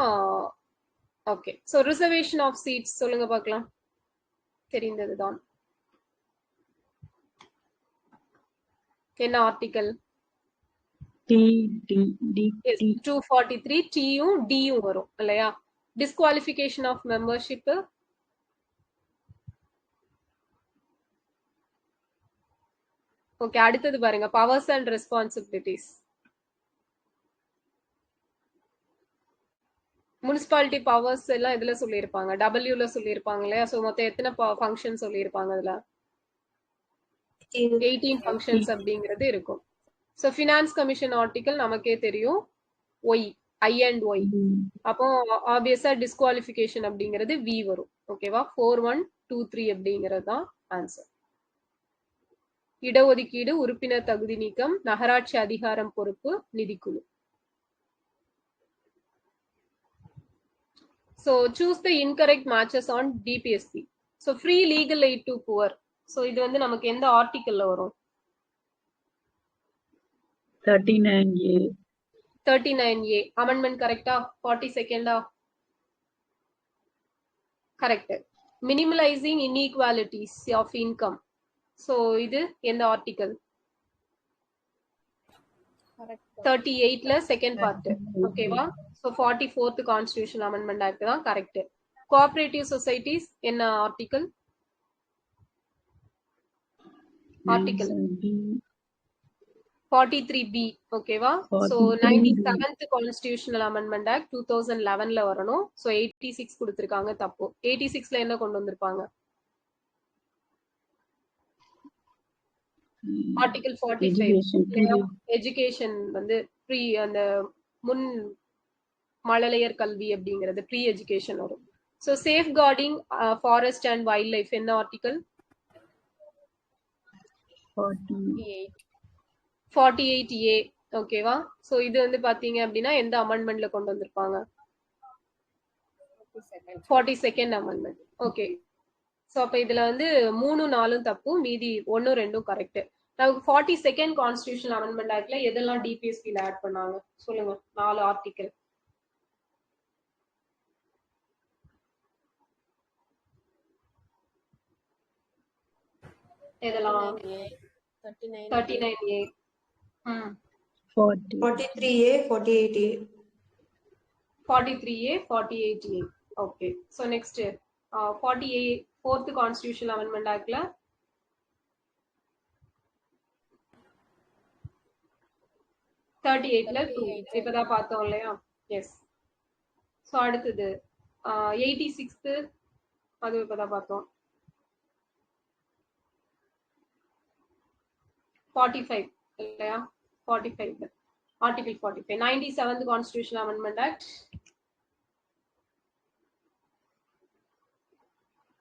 okay. So reservation of seats சொல்லுங்க பார்க்கலாம். தெரிந்ததுதான். என்ன ஆர்டிகல்? 243 டியும் டியும் வரும் இல்லையா? Disqualification of membership okay. அடுத்தது பாருங்க powers and responsibilities. Municipality powers எல்லாம் இதுல சொல்லியிருப்பாங்க, டபிள்யூல சொல்லியிருப்பாங்க இல்லையா? ஸோ மொத்தம் எத்தனை ஃபங்க்ஷன் சொல்லியிருப்பாங்க அதுல? 18 ஃபங்க்ஷன்ஸ் அப்படிங்கிறது இருக்கும். ஸோ ஃபினான்ஸ் கமிஷன் ஆர்டிகல் நமக்கே தெரியும், ஒய், ஐ அண்ட் ஒய். அப்போ ஆப்வியஸா டிஸ்குவாலிஃபிகேஷன் அப்படிங்கிறது வி வரும். ஓகேவா? 4123 அப்படிங்கிறது தான் ஆன்சர். இடஒதுக்கீடு, உறுப்பினர் தகுதி நீக்கம், நகராட்சி அதிகாரம் பொறுப்பு, நிதிக்குழு. So choose the incorrect matches on DPSP. So free legal aid to poor. So இது வந்து நமக்கு எந்த ஆர்டிகல்ல வரும்?
39A.
39A. Amendment கரெக்டா? 42nd correct. Minimalizing inequalities of income. So இது எந்த ஆர்டிகல்? 38ல செகண்ட் பார்ட். ஓகேவா? So 44th constitution amendment act தான் கரெக்ட். கோஆபரேட்டிவ் சொசைட்டிஸ் என்ன ஆர்டிகல்? Article 43B. ஓகேவா? So 97th constitutional amendment act 2011ல வரணும். So 86 கொடுத்திருக்காங்க, தப்பு. 86ல என்ன கொண்டு வந்திருப்பாங்க? ஆர்டிகல் 45 எஜுகேஷன் வந்து ப்ரீ, அந்த முன் மழலையர் கல்வி அப்படிங்கிறது ப்ரீ எஜுகேஷன் வரும். So safe guarding forest and wild life என்ன ஆர்டிகல்? 48A. ஓகேவா? ஸோ இது வந்து பாத்தீங்க அப்படின்னா எந்த அமெண்ட்மெண்ட்ல கொண்டு வந்திருப்பாங்க? 42nd amendment. ஓகே. ஸோ அப்ப இதுல வந்து 3, 4 தப்பு, மீதி 1, 2 கரெக்ட். நமக்கு 42nd கான்ஸ்டிடியூஷன் அமெண்ட்மெண்ட் ஆக்ட்ல எதெல்லாம் டிபிஎஸ்பில ஆட் பண்ணாங்க சொல்லுங்க? 4 ஆர்டிகல். எதெல்லாம்? 39A.
43A, 48A.
43A, 48A. Okay. So next 4th constitution amendment ஆக்ட்ல 38ல 2 இப்பதான் பார்த்தோம் இல்லையா? எஸ். ஸோ அடுத்தது 86th, அது இப்பதான் பார்த்தோம். 45 இல்லையா? 45 article 45. 97th constitution amendment act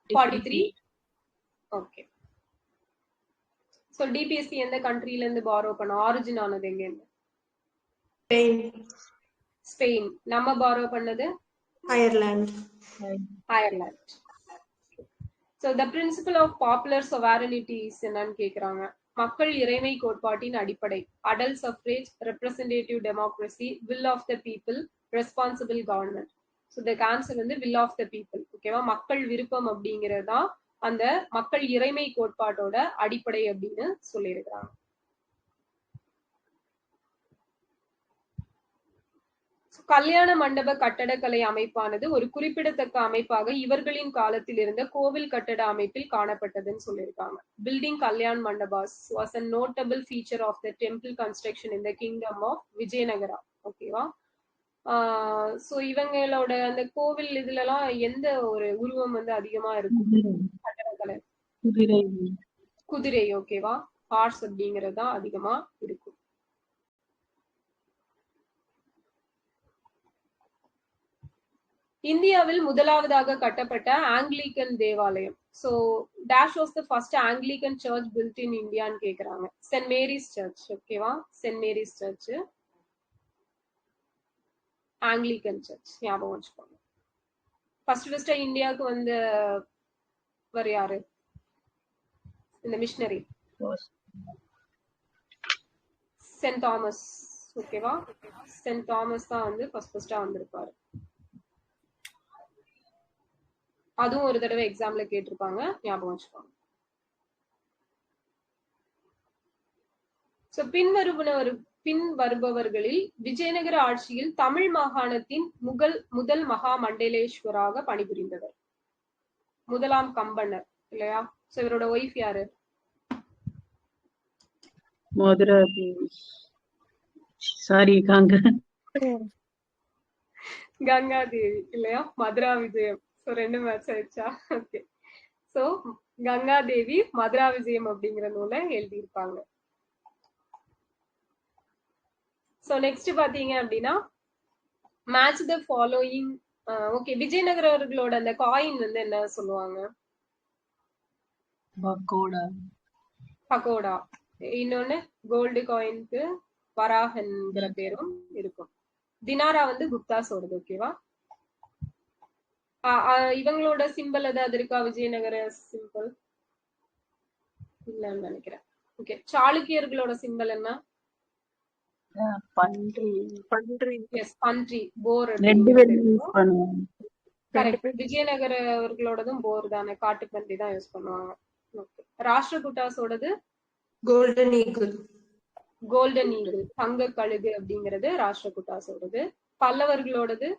43. Okay. So DPSC எந்த கண்ட்ரில இருந்து பாரோ பண்ண? ஆரிஜின் ஆனது எங்க இருந்து? ஸ்பெயின். நம்ம பாரோ பண்ணது
Ireland.
So the principle of popular sovereignty is என்னன்னு கேக்குறாங்க. மக்கள் இறைமை கோட்பாட்டின் அடிப்படை. adult suffrage, representative democracy, will of the people, responsible government. So the answer வந்து will of the people. ஓகேவா? மக்கள் விருப்பம் அப்படிங்கறதா அந்த மக்கள் இறைமை கோட்பாட்டோட அடிப்படை அப்படின்னு சொல்லியிருக்கிறாங்க. கல்யாண மண்டப கட்டடக்கலை அமைப்பானது ஒரு குறிப்பிடத்தக்க அமைப்பாக இவர்களின் காலத்தில் இருந்த கோவில் கட்டட அமைப்பில் காணப்பட்டதுன்னு சொல்லியிருக்காங்க. Building Kalyan mandapas was a notable feature of the temple construction in the kingdom of Vijayanagara. ஓகேவா? சோ இவங்களோட அந்த கோவில் இதுல எல்லாம் எந்த ஒரு உருவம் வந்து அதிகமா இருக்கும்?
குதிரை
கட்டடக்கலை.
குதிரை
குதிரை. ஓகேவா? ஹார்ஸ் அப்படிங்கிறது தான் அதிகமா இருக்கும். இந்தியாவில் முதலாவதாக கட்டப்பட்ட ஆங்கிலிக்கன் தேவாலயம். So dash was the first Anglican church built in இந்தியான்னு கேக்குறாங்க. Saint Mary's church. ஓகேவா? Saint Mary's church, Anglican church ஞாபகம் வச்சுக்கோங்க. ஃபர்ஸ்ட் இந்தியாவுக்கு வந்தவர் யாரு? இந்த மிஷனரி சென்ட் தாமஸ். ஓகேவா? சென்ட் தாமஸ் தான் வந்து ஃபர்ஸ்டா வந்திருப்பாரு. அதுவும் ஒரு தடவை எக்ஸாம்ல கேட்டிருப்பாங்க, ஞாபகம் வச்சுக்கோங்க. சோ பின் வருபவர்களில் விஜயநகர ஆட்சியில் தமிழ் மாகாணத்தின் முதல் மகா மண்டலேஸ்வராக பணிபுரிந்தவர் முதலாம் கம்பனர் இல்லையா? சோ இவரோட ஒய்ஃப் யாரு?
மதுரா தேவி. சாரி,
கங்கா தேவி இல்லையா? மதுரா விஜயம். சோ 2 மேட்ச் ஆயிடுச்சா? ஓகே. சோ கங்கா தேவி மதுரா விஜயம் அப்படிங்கிற நூலை எழுதியிருப்பாங்க. சோ நெக்ஸ்ட் பாத்தீங்க அப்படின்னா மேட்ச் த ஃபாலோயிங். ஓகே, விஜயநகரவர்களோட அந்த காயின் வந்து என்ன சொல்லுவாங்க? பகோடா. இன்னொன்னு கோல்டு காயினுக்கு வராகன்ங்கிற பேரும் இருக்கும். தினாரா வந்து குப்தாஸோடது. ஓகேவா? இவங்களோட சிம்பிள் ஏதாவது இருக்கா? விஜயநகர சிம்பிள் இல்லன்னு நினைக்கிறேன். ஓகே, சாளுக்கியர்களோட சிம்பிள் என்ன? எஸ், பன்றி, போர். கரெக்ட். விஜயநகரவர்களோடதும் போர் தானே, காட்டு பன்றி தான் யூஸ் பண்ணுவாங்க. ராஷ்டிரகூட்டாஸோடது
கோல்டன் ஈகிள்.
கோல்டன் ஈகிள், தங்க கழுகு அப்படிங்கிறது ராஷ்டிரகூட்டாஸோடது. பல்லவர்களோடது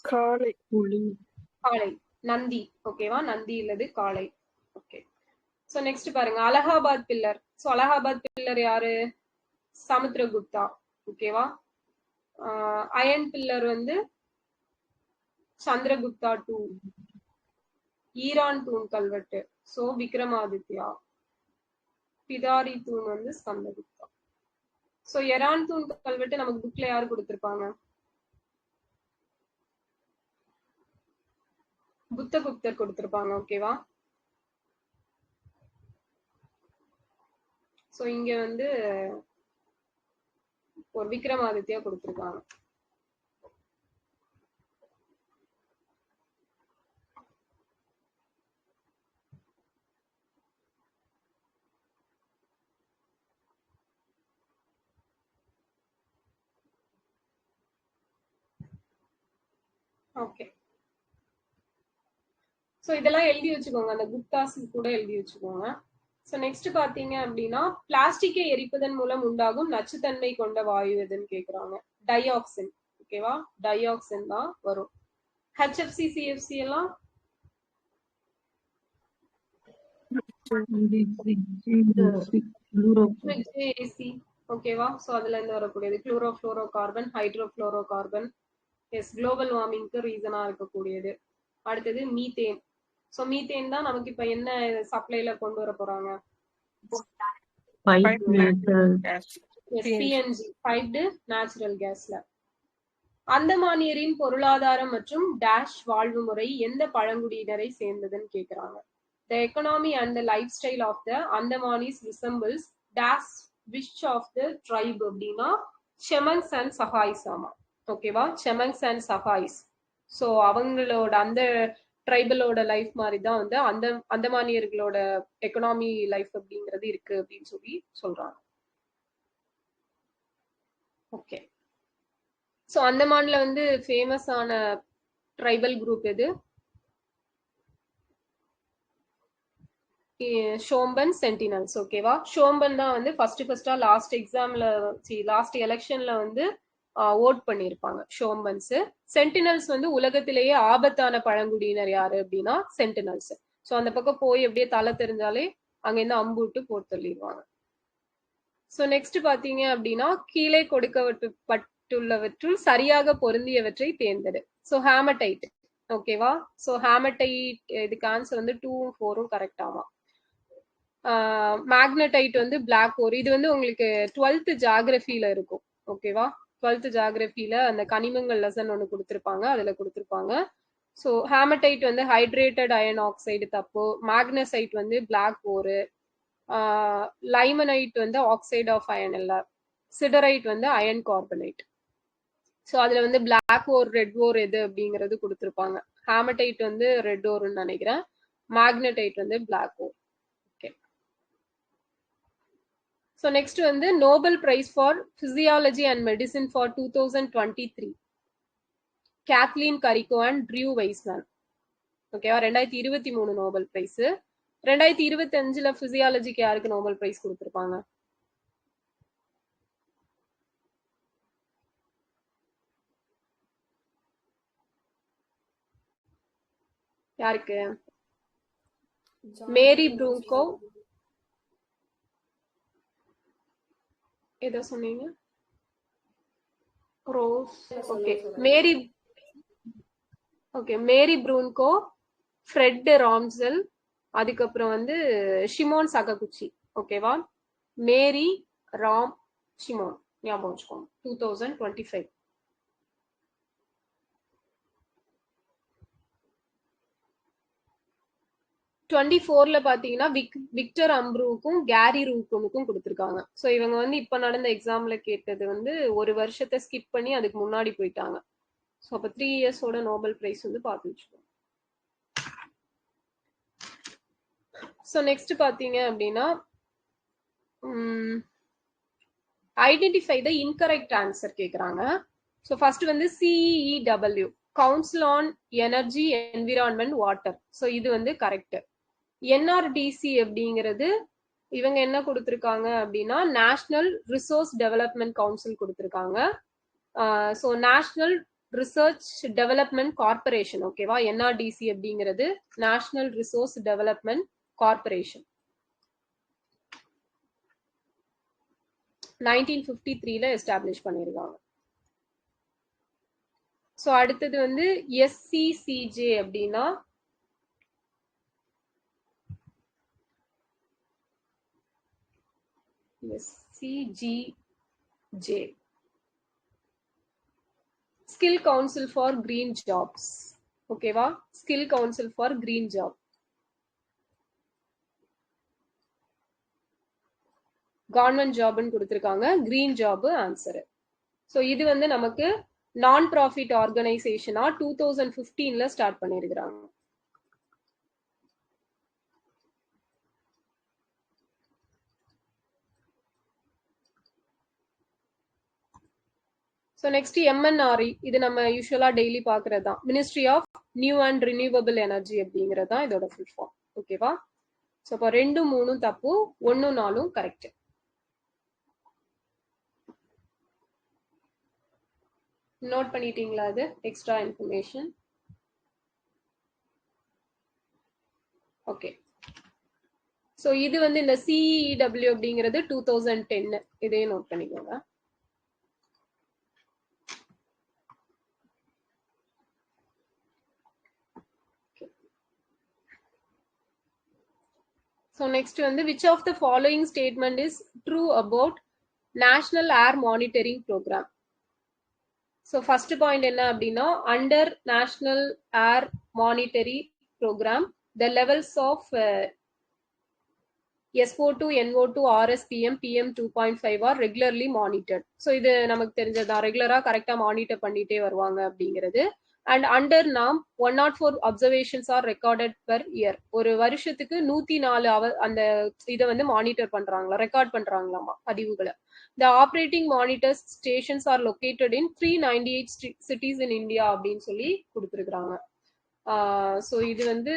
காளை.
காளை, நந்தி. ஓகேவா? நந்தி இல்லது காளை. ஓகே. சோ நெக்ஸ்ட் பாருங்க, Allahabad pillar. So Allahabad pillar யாரு? சமுத்திரகுப்தா. ஓகேவா? அயன் பில்லர் வந்து சந்திரகுப்தா 2. ஈரான் தூண் கல்வெட்டு சோ விக்ரமாதித்யா. பிதாரி தூண் வந்து ஸ்கந்தகுப்தா. சோ எரான் தூண் கல்வெட்டு நமக்கு புக்ல யாரு கொடுத்திருப்பாங்க? புத்தகுப்தர் கொடுத்திருப்பாங்க. ஓகேவா? சோ இங்க வந்து ஒரு விக்ரமாதித்யா கொடுத்திருக்காங்க. ஓகே. சோ இதெல்லாம் எழுதி வச்சுக்கோங்க, அந்த குப்தாஸ் கூட எழுதி வச்சுக்கோங்க. சோ நெக்ஸ்ட் பாத்தீங்க அப்படின்னா பிளாஸ்டிக்கை எரிப்பதன் மூலம் உண்டாகும் நச்சுத்தன்மை கொண்ட வாயு எதுன்னு கேக்குறாங்க. டைஆக்சின். ஓகேவா? டைஆக்சின் தான் வரும். HFC CFC எல்லாம் ஓகேவா? சோ அதுல இருந்து வரக்கூடியது chlorofluorocarbon, hydrofluorocarbon. Yes, global வார்மிங்க்கு ரீசனா இருக்கக்கூடியது. அடுத்தது மீத்தேன். சோ மீத்தேன் தான் நமக்கு இப்ப என்ன சப்ளைல கொண்டு வர போறாங்க? PNG, பைப்டு நேச்சுரல் கேஸ்ல. அந்தமானியரின் பொருளாதாரம் மற்றும் டேஷ் வாழ்வு முறை எந்த பழங்குடியினரை சேர்ந்ததுன்னு கேக்குறாங்க. The economy and the lifestyle of the Andamanese resembles dash which of the tribe அப்படின்னா Chemans and Sahais. ஆமா, ஓகேவா? Chemans and Sahais. சோ அவங்களோட அந்த ட்ரைபலோட லைஃப் மாதிரி தான் வந்து அந்தமானியர்களோட எக்கனாமி லைஃப் அப்படிங்கிறது இருக்கு அப்படின்னு சொல்றாங்க. ஓகே. சோ அந்தமான்ல வந்து ஃபேமஸ் ஆன ட்ரைபல் குரூப் எது? ஷோம்பன், சென்டினல்ஸ். ஓகேவா? ஷோம்பன் தான் வந்து ஃபர்ஸ்டா லாஸ்ட் எலெக்ஷன்ல வந்து ஓட் பண்ணிருப்பாங்க ஷோம்பன்ஸ். சென்டினல்ஸ் வந்து உலகத்திலேயே ஆபத்தான பழங்குடியினர் யாரு அப்படின்னா சென்டினல்ஸ். சோ அந்த பக்கம் போய் அப்படியே தலை தெரிஞ்சாலே அங்க இருந்து அம்பு விட்டு போட்டு தள்ளிடுவாங்க. ஸோ நெக்ஸ்ட் பாத்தீங்க அப்படின்னா கீழே கொடுக்கப்பட்டுள்ளவற்றுள் சரியாக பொருந்தியவற்றை தேர்ந்தெடு. ஸோ ஹேமடைட் ஓகேவா. ஸோ ஹேமடைட் இதுக்கு ஆன்சர் வந்து 2 4 கரெக்ட் ஆமா. மேக்னடைட் வந்து பிளாக் ஓர். இது வந்து உங்களுக்கு 12th ஜியாகிரபில இருக்கும் ஓகேவா. 12th ஜியாகிரபில அந்த கனிமங்கள் லெசன் ஒன்று கொடுத்துருப்பாங்க, அதுல கொடுத்துருப்பாங்க. ஸோ ஹேமடைட் வந்து ஹைட்ரேட்டட் அயன் ஆக்சைடு தப்பு. மேக்னசைட் வந்து பிளாக் ஓரு. லைமனைட் வந்து ஆக்சைடு ஆஃப் அயன் இல்ல. சிடரைட் வந்து அயன் கார்பனேட். ஸோ அதுல வந்து பிளாக் ஓர் ரெட் ஓர் எது அப்படிங்கிறது கொடுத்துருப்பாங்க. ஹேமடைட் வந்து ரெட் ஓர்னு நினைக்கிறேன். மேக்னடைட் வந்து black ore. Okay. So next வந்து Nobel prize for physiology and medicine for 2023 Katalin Kariko and Drew Weissman ஓகேவா. 2023 நோபல் பிரைஸ். 2025 பிசியாலஜிக்கு யாருக்கு நோபல் பிரைஸ் கொடுத்திருப்பாங்க? யாருக்கு? மேரி ப்ரூன்கோ. ஏதோ சொன்னீங்க ரோஸ். ஓகே மேரி. ஓகே மேரி ப்ரூன்கோ, ஃப்ரெட் ராம்செல், அதுக்கப்புறம் வந்து ஷிமோன் சககுச்சி ஓகேவா. மேரி, ராம், ஷிமோன் ஞாபகம் வச்சுக்கோங்க. 2025. பாத்தீங்கன்னா விக்டர் அம்ப்ரூவுக்கும் கேரி ரூக்குனுக்கும் கொடுத்துருக்காங்க. ஸோ இவங்க வந்து இப்ப நடந்த எக்ஸாம்ல கேட்டது வந்து ஒரு வருஷத்தை ஸ்கிப் பண்ணி அதுக்கு முன்னாடி போயிட்டாங்க. ஸோ அப்ப 3 இயர்ஸோட நோபல் பிரைஸ் வந்து பார்த்து வச்சுக்கோங்க. ஸோ நெக்ஸ்ட் பாத்தீங்க அப்படின்னா ஐடென்டிஃபை த இன்கரெக்ட் ஆன்சர் கேக்குறாங்க. ஸோ ஃபர்ஸ்ட் வந்து CEW council on energy environment water. So இது வந்து கரெக்ட். NRDC அப்படிங்கிறது இவங்க என்ன கொடுத்துருக்காங்க அப்படின்னா நேஷனல் ரிசோர்ஸ் டெவலப்மெண்ட் கவுன்சில் கொடுத்துருக்காங்க. So national research development corporation ஓகேவா. NRDC அப்படிங்கிறது national resource development corporation. 1953 establish பண்ணிருக்காங்க. ஸோ அடுத்தது வந்து SCCJ அப்படின்னா SCGJ skill council for green jobs ஓகேவா. Skill council for green job. Government ஜாப்னு கொடுத்துருக்காங்க. Green job answer. ஸோ இது வந்து நமக்கு நான் ப்ராஃபிட் ஆர்கனைசேஷனா 2015 ஸ்டார்ட் பண்ணிருக்கிறாங்க. ஸோ நெக்ஸ்ட் MNRE இது நம்ம யூஸ்வலா டெய்லி பாக்குறது தான். Ministry of new and renewable energy அப்படிங்கிறது தான் இதோட ஃபுல் ஃபார்ம் ஓகேவா. ஸோ இப்போ 2 3 தப்பு, 1 4 கரெக்ட். நோட் பண்ணிட்டீங்களா? அது எக்ஸ்ட்ரா இன்ஃபர்மேஷன். ஓகே. ஸோ இது வந்து இந்த CEW அப்படிங்கிறது 2010. இதையும் நோட் பண்ணிக்கோங்க. So next வந்து which of the following statement is true about National Air Monitoring Program? So first point என்ன அப்படின்னா under National Air Monitoring Program the levels of SO2, NO2, RSPM, PM 2.5 are regularly monitored. So இது நமக்கு தெரிஞ்சதா, ரெகுலரா கரெக்டா monitor பண்ணிட்டே வருவாங்க அப்படிங்கிறது. And under NAM 104 observations are recorded per year. ஒரு வருஷத்துக்கு 104 அந்த இதை வந்து மானிட்டர் பண்றாங்களா, ரெக்கார்ட் பண்றாங்களாமா பதிவுகளை. The operating monitors stations are located in 398 cities in India அப்படின்னு சொல்லி கொடுத்துருக்காங்க. ஸோ இது வந்து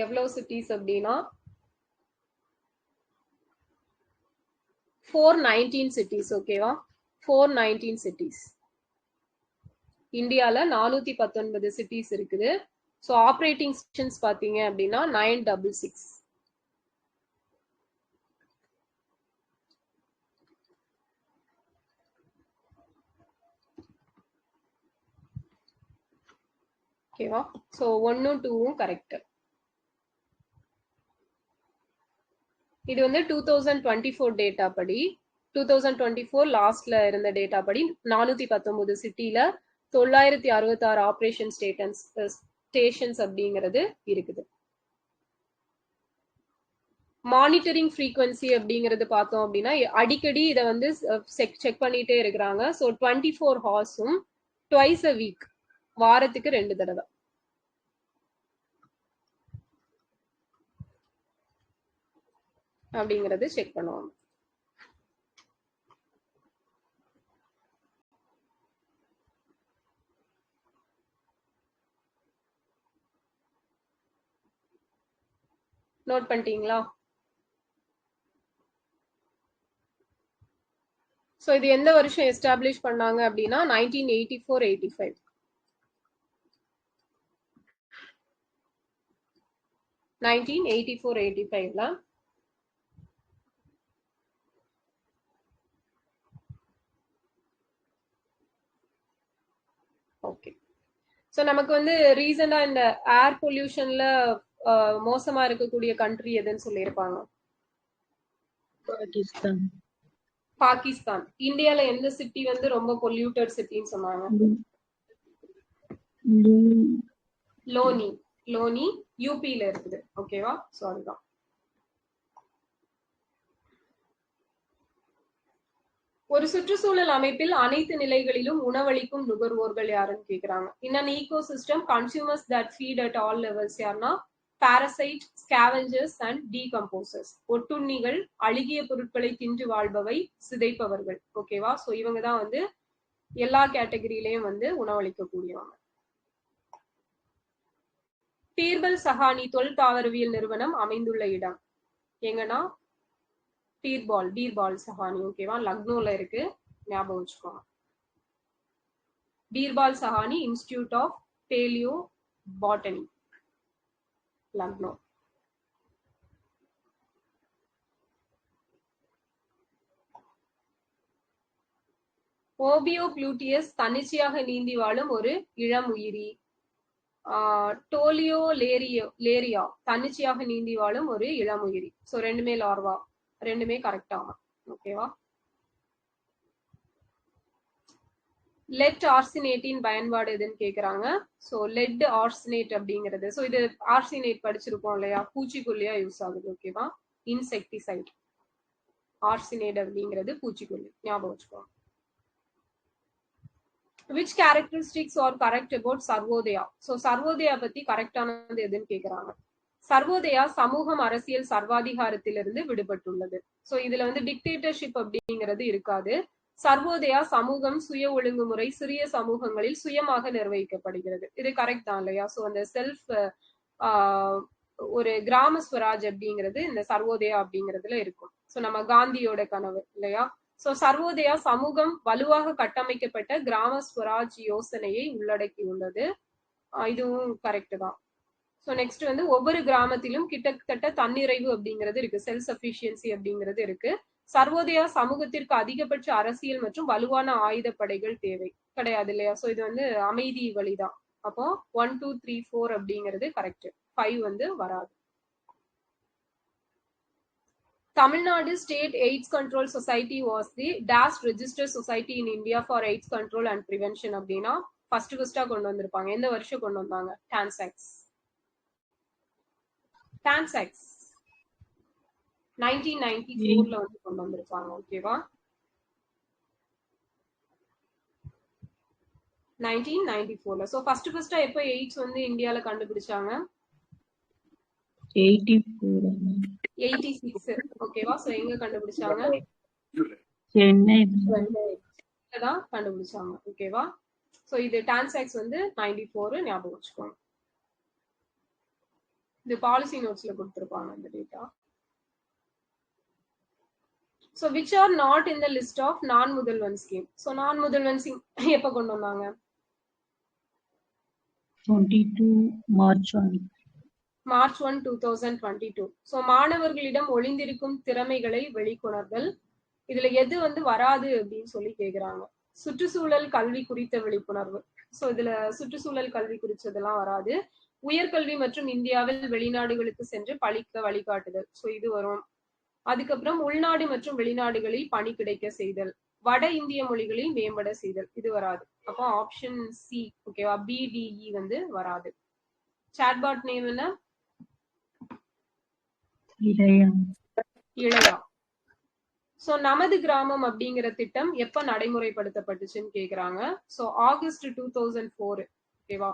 எவ்வளவு சிட்டிஸ் அப்படின்னா 419 cities ஓகேவா. 419 cities. இந்தியால 419 சிட்டிஸ் இருக்குது. ஸோ ஆப்ரேட்டிங் செஷன்ஸ் பார்த்தீங்க அப்படின்னா 966. ஓகேவா? ஸோ 1ம் 2ம் கரெக்ட். இது வந்து 2024 டேட்டா படி, 2024 லாஸ்ட்ல இருந்த டேட்டா படி 419 சிட்டில 966 ஆப்ரேஷன் ஸ்டேஷன்ஸ் அப்படிங்கிறது இருக்குது. மானிட்டரிங் ஃப்ரீக்வன்சி அப்படிங்கிறது பார்த்தோம் அப்படின்னா அடிக்கடி இதை வந்து செக் பண்ணிட்டே இருக்கிறாங்க. ஸோ 24 ஹார்ஸும் ட்வைஸ் அ வீக், வாரத்துக்கு 2 தடவை. அப்படிங்கறது செக் பண்ணுவாங்க. நோட் பண்ணிட்டீங்களா? சோ இது எந்த வருஷம் எஸ்டாப்ளிஷ் பண்ணாங்க அப்படின்னா 1984-85. 1984-85ல ஓகே. சோ நமக்கு வந்து ரீசெண்டா இந்த ஏர் பொல்யூஷன்ல மோசமா இருக்கக்கூடிய கண்ட்ரி எதுன்னு சொல்லியிருப்பாங்க?
பாகிஸ்தான்.
பாகிஸ்தான். இந்தியால எந்த சிட்டி வந்து ரொம்ப பொல்யூட்டட் சிட்டின்னு சொன்னாங்க? லோனி. லோனி யூபில இருக்குது. ஓகேவா? சோ அதுதான். ஒரு சுற்றுச்சூழல் அமைப்பில் அனைத்து நிலைகளிலும் உணவளிக்கும் நுகர்வோர்கள் யாருன்னு கேக்குறாங்க. இன் an ecosystem, consumers that feed at all levels யாருன்னா parasite, scavengers and decomposers. ஒட்டுண்ணிகள், அழுகிய பொருட்களை தின்று வாழ்பவை, சிதைப்பவர்கள். ஓகேவா? சோ இவங்க தான் வந்து எல்லா கேட்டகரியிலயும் வந்து உணவளிக்கக்கூடியவங்க. பீர்பல் சஹானி தொல் தாவரவியல் நிறுவனம் அமைந்துள்ள இடம் எங்கன்னா பீர்பால் சஹானி. ஓகேவா? லக்னோல இருக்கு, ஞாபகம் வச்சுக்கோங்க. Birbal Sahni institute of palaeobotany, Lucknow. Ophiopluteus தன்னிச்சையாக நீந்தி வாழும் ஒரு இளம் உயிரி. டோலியோ லேரியா தன்னிச்சையாக நீந்தி வாழும் ஒரு இளம் உயிரி. சோ ரெண்டுமே லார்வா, ரெண்டுமே கரெக்டா. ஓகேவா? லெட் ஆர்சினேட்டின் பயன்பாடு எதுன்னு கேக்குறாங்க. சோ லெட் ஆர்சினேட் அப்படிங்கிறது, சோ இது ஆர்சினேட் படிச்சிருக்கோம் இல்லையா, பூச்சிக்கொல்லியா யூஸ் ஆகுது. ஓகேவா? இன்செக்டிசைட். ஆர்சினேட் அப்படிங்கிறது பூச்சிக்கொல்லி, ஞாபகம் வச்சுக்கோங்க. Which characteristics are correct about Sarvodaya? So Sarvodaya பத்தி கரெக்டானது எதுன்னு கேக்குறாங்க. சர்வோதயா சமூகம் அரசியல் சர்வாதிகாரத்திலிருந்து விடுபட்டுள்ளது. சோ இதுல வந்து டிக்டேட்டர்ஷிப் அப்படிங்கிறது இருக்காது. சர்வோதயா சமூகம் சுய ஒழுங்குமுறை சிறிய சமூகங்களில் சுயமாக நிர்வகிக்கப்படுகிறது. இது கரெக்ட் தான் இல்லையா? சோ அந்த செல்ஃப் ஒரு கிராம ஸ்வராஜ் அப்படிங்கிறது இந்த சர்வோதயா அப்படிங்கிறதுல இருக்கும். சோ நம்ம காந்தியோட கனவு இல்லையா? சோ சர்வோதயா சமூகம் வலுவாக கட்டமைக்கப்பட்ட கிராம ஸ்வராஜ் யோசனையை உள்ளடக்கியுள்ளது. இதுவும் கரெக்ட் தான். ஸோ நெக்ஸ்ட் வந்து ஒவ்வொரு கிராமத்திலும் கிட்டத்தட்ட தன்னிறைவு அப்படிங்கிறது இருக்கு, செல்ஃப் சஃபிஷியன்சி அப்படிங்கிறது இருக்கு. சர்வோதயா சமூகத்திற்கு அதிகபட்ச அரசியல் மற்றும் வலுவான ஆயுதப்படைகள் தேவை கிடையாது இல்லையா? ஸோ இது வந்து அமைதி வழிதான். அப்போ 1, 2, 3, 4 அப்படிங்கிறது கரெக்ட், 5 வந்து வராது. Tamil State AIDS Control Society was the DAS registered society in India for AIDS control and prevention அப்படின்னா ஃபர்ஸ்ட் கொண்டு வந்திருப்பாங்க. எந்த வருஷம் கொண்டு வந்தாங்க? டான்சாக்ஸ் 1994ல வந்து கொண்டு வந்திருப்பாங்க. ஓகேவா? 1994ல. சோ ஃபர்ஸ்ட் எப்ப எய்ட்ஸ் வந்து இந்தியால கண்டுபிடிச்சாங்க? 86. ஓகேவா? சோ எங்க கண்டுபிடிச்சாங்க?
சென்னைல
தான் கண்டுபிடிச்சாங்க. ஓகேவா? சோ இது டான்சாக்ஸ் வந்து 94, ஞாபகம் வச்சுக்கோங்க. இது பாலிசி நோட்ஸ்ல கொடுத்திருப்பாங்க இந்த data. So which are not in the list of non-முதல்வன் scheme? So non-முதல்வன் scheme எப்ப கொண்டு வந்தாங்க?
22 March 1.
மார்ச் 1 2022. ஸோ மாணவர்களிடம் ஒளிந்திருக்கும் திறமைகளை வெளிக்கொணர்தல். இதுல எது வந்து வராது அப்படின்னு சொல்லி கேக்குறாங்க. சுற்றுச்சூழல் கல்வி குறித்த விழிப்புணர்வு. ஸோ இதுல சுற்றுச்சூழல் கல்வி குறிச்சதெல்லாம் வராது. உயர்கல்வி மற்றும் இந்தியாவில் வெளிநாடுகளுக்கு சென்று படிக்க வழிகாட்டுதல். ஸோ இது வரும். அதுக்கப்புறம் உள்நாடு மற்றும் வெளிநாடுகளில் பணி கிடைக்க செய்தல், வட இந்திய மொழிகளில் மேம்பட செய்தல், இது வராது. அப்போ ஆப்ஷன் சி, ஓகேவா, பிடிஇ வந்து வராது. சாட்பாட் நேம் என்ன? இளையா. சோ நமது கிராமம் அப்படிங்கிற திட்டம் எப்ப நடைமுறைப்படுத்தப்பட்டுச்சுன்னு கேக்குறாங்க. சோ ஆகஸ்ட் 2004, ஓகேவா.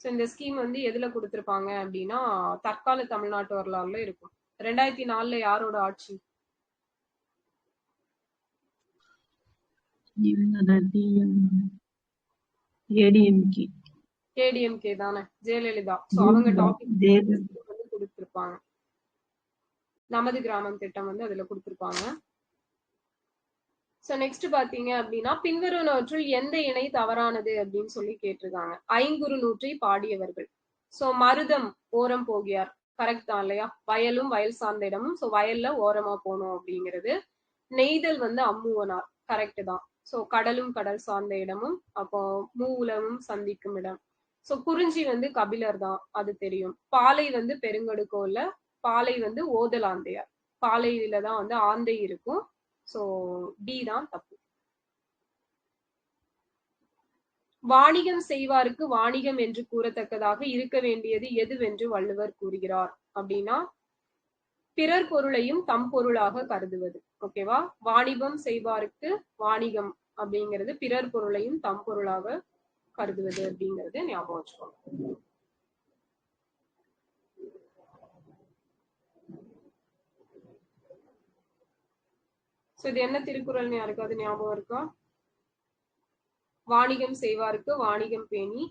சோ இந்த ஸ்கீம் வந்து எதுல கொடுத்திருப்பாங்க அப்படின்னா தற்கால தமிழ்நாட்டு வரலாறுல இருக்கும். 2004 யாரோட ஆட்சி? ஏடிஎம்கே தானே, ஜெயலலிதா. சோ அவங்க டாபிக் வந்து கொடுத்திருப்பாங்க. நமது கிராமம் திட்டம் வந்து அதுல கொடுத்திருப்பாங்க. சோ நெக்ஸ்ட் பாத்தீங்க அப்படின்னா பின்வருவனவற்றுள் எந்த இணை தவறானது அப்படின்னு சொல்லி கேட்டிருக்காங்க. ஐங்குறு நூற்றை பாடியவர்கள். சோ மருதம் ஓரம் போகியார், கரெக்ட் தான் இல்லையா? வயலும் வயல் சார்ந்த இடமும், சோ வயல்ல ஓரமா போகணும் அப்படிங்கிறது. நெய்தல் வந்து அம்முவனார், கரெக்ட் தான். சோ கடலும் கடல் சார்ந்த இடமும், அப்போ மூவுலமும் சந்திக்கும் இடம். சோ குறிஞ்சி வந்து கபிலர் தான், அது தெரியும். பாலை வந்து பெருங்கடுக்கோல்ல, பாலை வந்து ஓதலாந்தையார். பாலையில தான் வந்து ஆந்தை இருக்கும். சோ டி தான் தப்பு. வாணிகம் செய்வாருக்கு வாணிகம் என்று கூறத்தக்கதாக இருக்க வேண்டியது எதுவென்று வள்ளுவர் கூறுகிறார் அப்படின்னா பிறர் பொருளையும் தம் பொருளாக கருதுவது. ஓகேவா. வாணிபம் செய்வாருக்கு வாணிகம் அப்படிங்கிறது பிறர் பொருளையும் தம் பொருளாக கருதுவது அப்படிங்கிறது ஞாபகம் வச்சுக்கோங்க. சோ இது என்ன திருக்குறள் யாருக்காவது ஞாபகம் இருக்கா? வாணிகம் செய்வாருக்கு வாணிகம் பேணி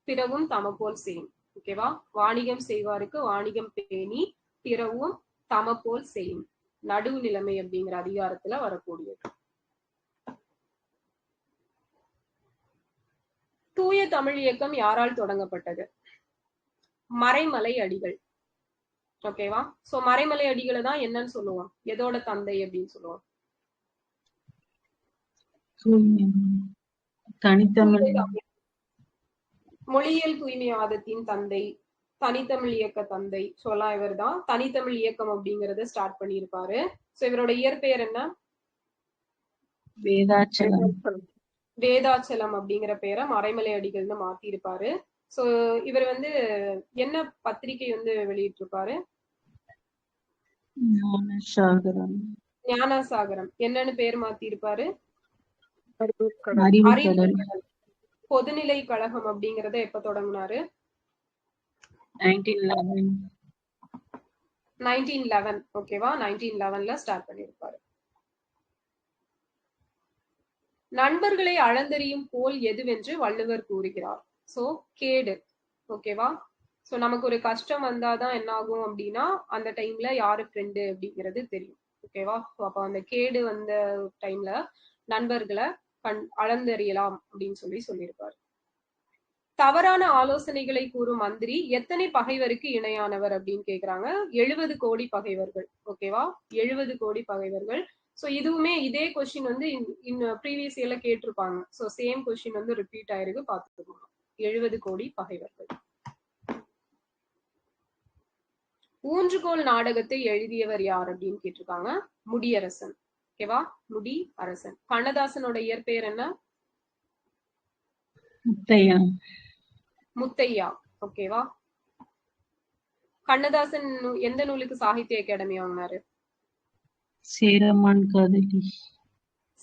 பிறவும் தமபோல் செய்யும். ஓகேவா. வாணிகம் செய்வாருக்கு வாணிகம் பேணி பிறவும் தமபோல் செய்யும். நடுவு நிலைமை அப்படிங்கிற அதிகாரத்துல வரக்கூடியது. தூய தமிழ் இயக்கம் யாரால் தொடங்கப்பட்டது? மறைமலை அடிகள். ஓகேவா. சோ மறைமலை அடிகளை தான் என்னன்னு சொல்லுவோம், எதோட தந்தை அப்படின்னு சொல்லுவோம்?
தனித்தமிழ்
மொழியியல் தூய்மைவாதத்தின் தந்தை, தனித்தமிழ் இயக்க தந்தை சொல்லலாம். இவர் தான் தனித்தமிழ் இயக்கம் அப்படிங்கறத ஸ்டார்ட் பண்ணியிருப்பாரு. சோ இவரோட இயற்பெயர் என்ன?
வேதாச்சலம்.
வேதாச்சலம் அப்படிங்கிற பெயரை மறைமலை அடிகள்னு மாத்தி இருப்பாரு. சோ இவர் வந்து என்ன பத்திரிகை வந்து வெளியிட்டிருப்பாரு?
ஞானசாகரம்.
ஞானசாகரம். என்னன்னு பேர் மாத்தி இருப்பாரு?
அறிவுக்கடல்.
பொதுநிலை கழகம் அப்படிங்கறத எப்ப தொடங்கினாரு? 1911. ஓகேவா. 1911ல ஸ்டார்ட் பண்ணிருப்பாரு. நண்பர்களை அளந்தறியும் கோல் எதுவென்று வள்ளுவர் கூறுகிறார்? சோ கேடு. ஓகேவா. சோ நமக்கு ஒரு கஷ்டம் வந்தாதான் என்ன ஆகும் அப்படின்னா அந்த டைம்ல யாரு ஃப்ரெண்டு அப்படிங்கிறது தெரியும். ஓகேவா. அப்ப அந்த கேடு வந்த டைம்ல நண்பர்களை அளந்தறியலாம் அப்படின்னு சொல்லியிருப்பாரு. தவறான ஆலோசனைகளை கூறும் மந்திரி எத்தனை பகைவருக்கு இணையானவர் அப்படின்னு கேக்குறாங்க. 70 கோடி பகைவர்கள். ஓகேவா. 70 கோடி பகைவர்கள். சோ இதுவுமே இதே கொஸ்டின் வந்து ப்ரீவியஸ் இயர்ல கேட்டிருப்பாங்க. சோ சேம் கொஸ்டின் வந்து ரிப்பீட் ஆயிருக்கு, பாத்துக்கோங்க. 70 கோடி பகைவர்கள். ஊன்றுகோல் நாடகத்தை எழுதியவர் யார் அப்படின்னு கேட்டிருக்காங்க. முடியரசன். ஓகேவா. முடி அரசன். கண்ணதாசனோட இயற்பெயர் என்ன?
முத்தையா.
முத்தையா. ஓகேவா. கண்ணதாசன் எந்த நூலுக்கு சாகித்ய அகாடமி வாங்கினாரு?
சேரமான் காதலி.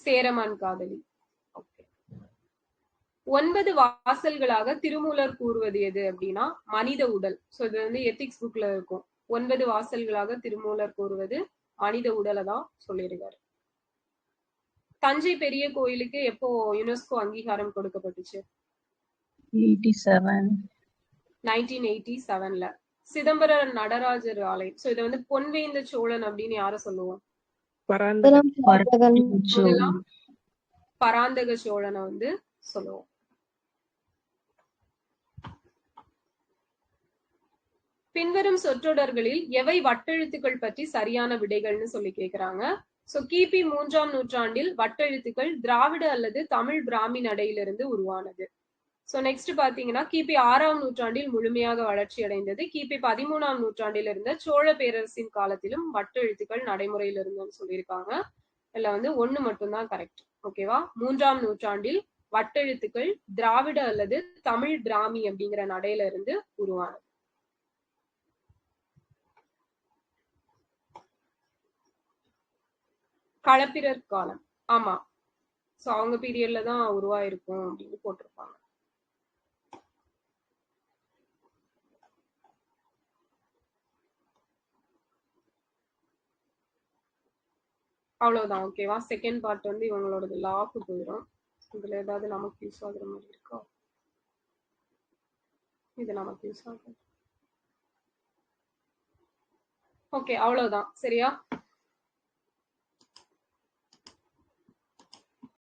சேரமான் காதலி. 9 வாசல்களாக திருமூலர் கூறுவது எது அப்படின்னா மனித உடல். சோ இது வந்து எத்திக்ஸ் புக்ல இருக்கும். 9 வாசல்களாக திருமூலர் கூறுவது மனித உடலை தான் சொல்லியிருக்காரு. தஞ்சை பெரிய கோயிலுக்கு எப்போ யுனெஸ்கோ அங்கீகாரம் கொடுக்கப்பட்டுச்சு? 1987ல. சிதம்பரம் நடராஜர் ஆலயம். சோ இதை வந்து பொன்வேந்த சோழன் அப்படின்னு யார சொல்லுவோம்? பராந்தக சோழனை வந்து சொல்லுவோம். பின்வரும் சொற்றொடர்களில் எவை வட்டெழுத்துக்கள் பற்றி சரியான விடைகள்னு சொல்லி கேக்குறாங்க. சோ கிபி 3ஆம் நூற்றாண்டில் வட்டெழுத்துக்கள் திராவிட அல்லது தமிழ் பிராமி நடையிலிருந்து உருவானது. சோ நெக்ஸ்ட் பாத்தீங்கன்னா கிபி 6ஆம் நூற்றாண்டில் முழுமையாக வளர்ச்சி அடைந்தது. கிபி 13ஆம் நூற்றாண்டில் இருந்த சோழ பேரரசின் காலத்திலும் வட்டெழுத்துக்கள் நடைமுறையில் இருந்ததுன்னு சொல்லியிருக்காங்க. இதுல வந்து 1 மட்டும்தான் கரெக்ட். ஓகேவா? 3ஆம் நூற்றாண்டில் வட்டெழுத்துக்கள் திராவிட அல்லது தமிழ் பிராமி அப்படிங்கிற நடையில இருந்து உருவானது. களப்பிரர் காலம். ஆமா. சோ அவங்க பீரியட்ல தான் உருவாயிருக்கும் அப்படின்னு போட்டிருப்பாங்க. அவ்வளவுதான். ஓகேவா? செகண்ட் பார்ட் வந்து இவங்களோட லாக்கு போயிடும். இதுல ஏதாவது நமக்கு யூஸ் ஆகுற மாதிரி இருக்கா? இது நமக்கு யூஸ் ஆகும். ஓகே, அவ்வளவுதான். சரியா?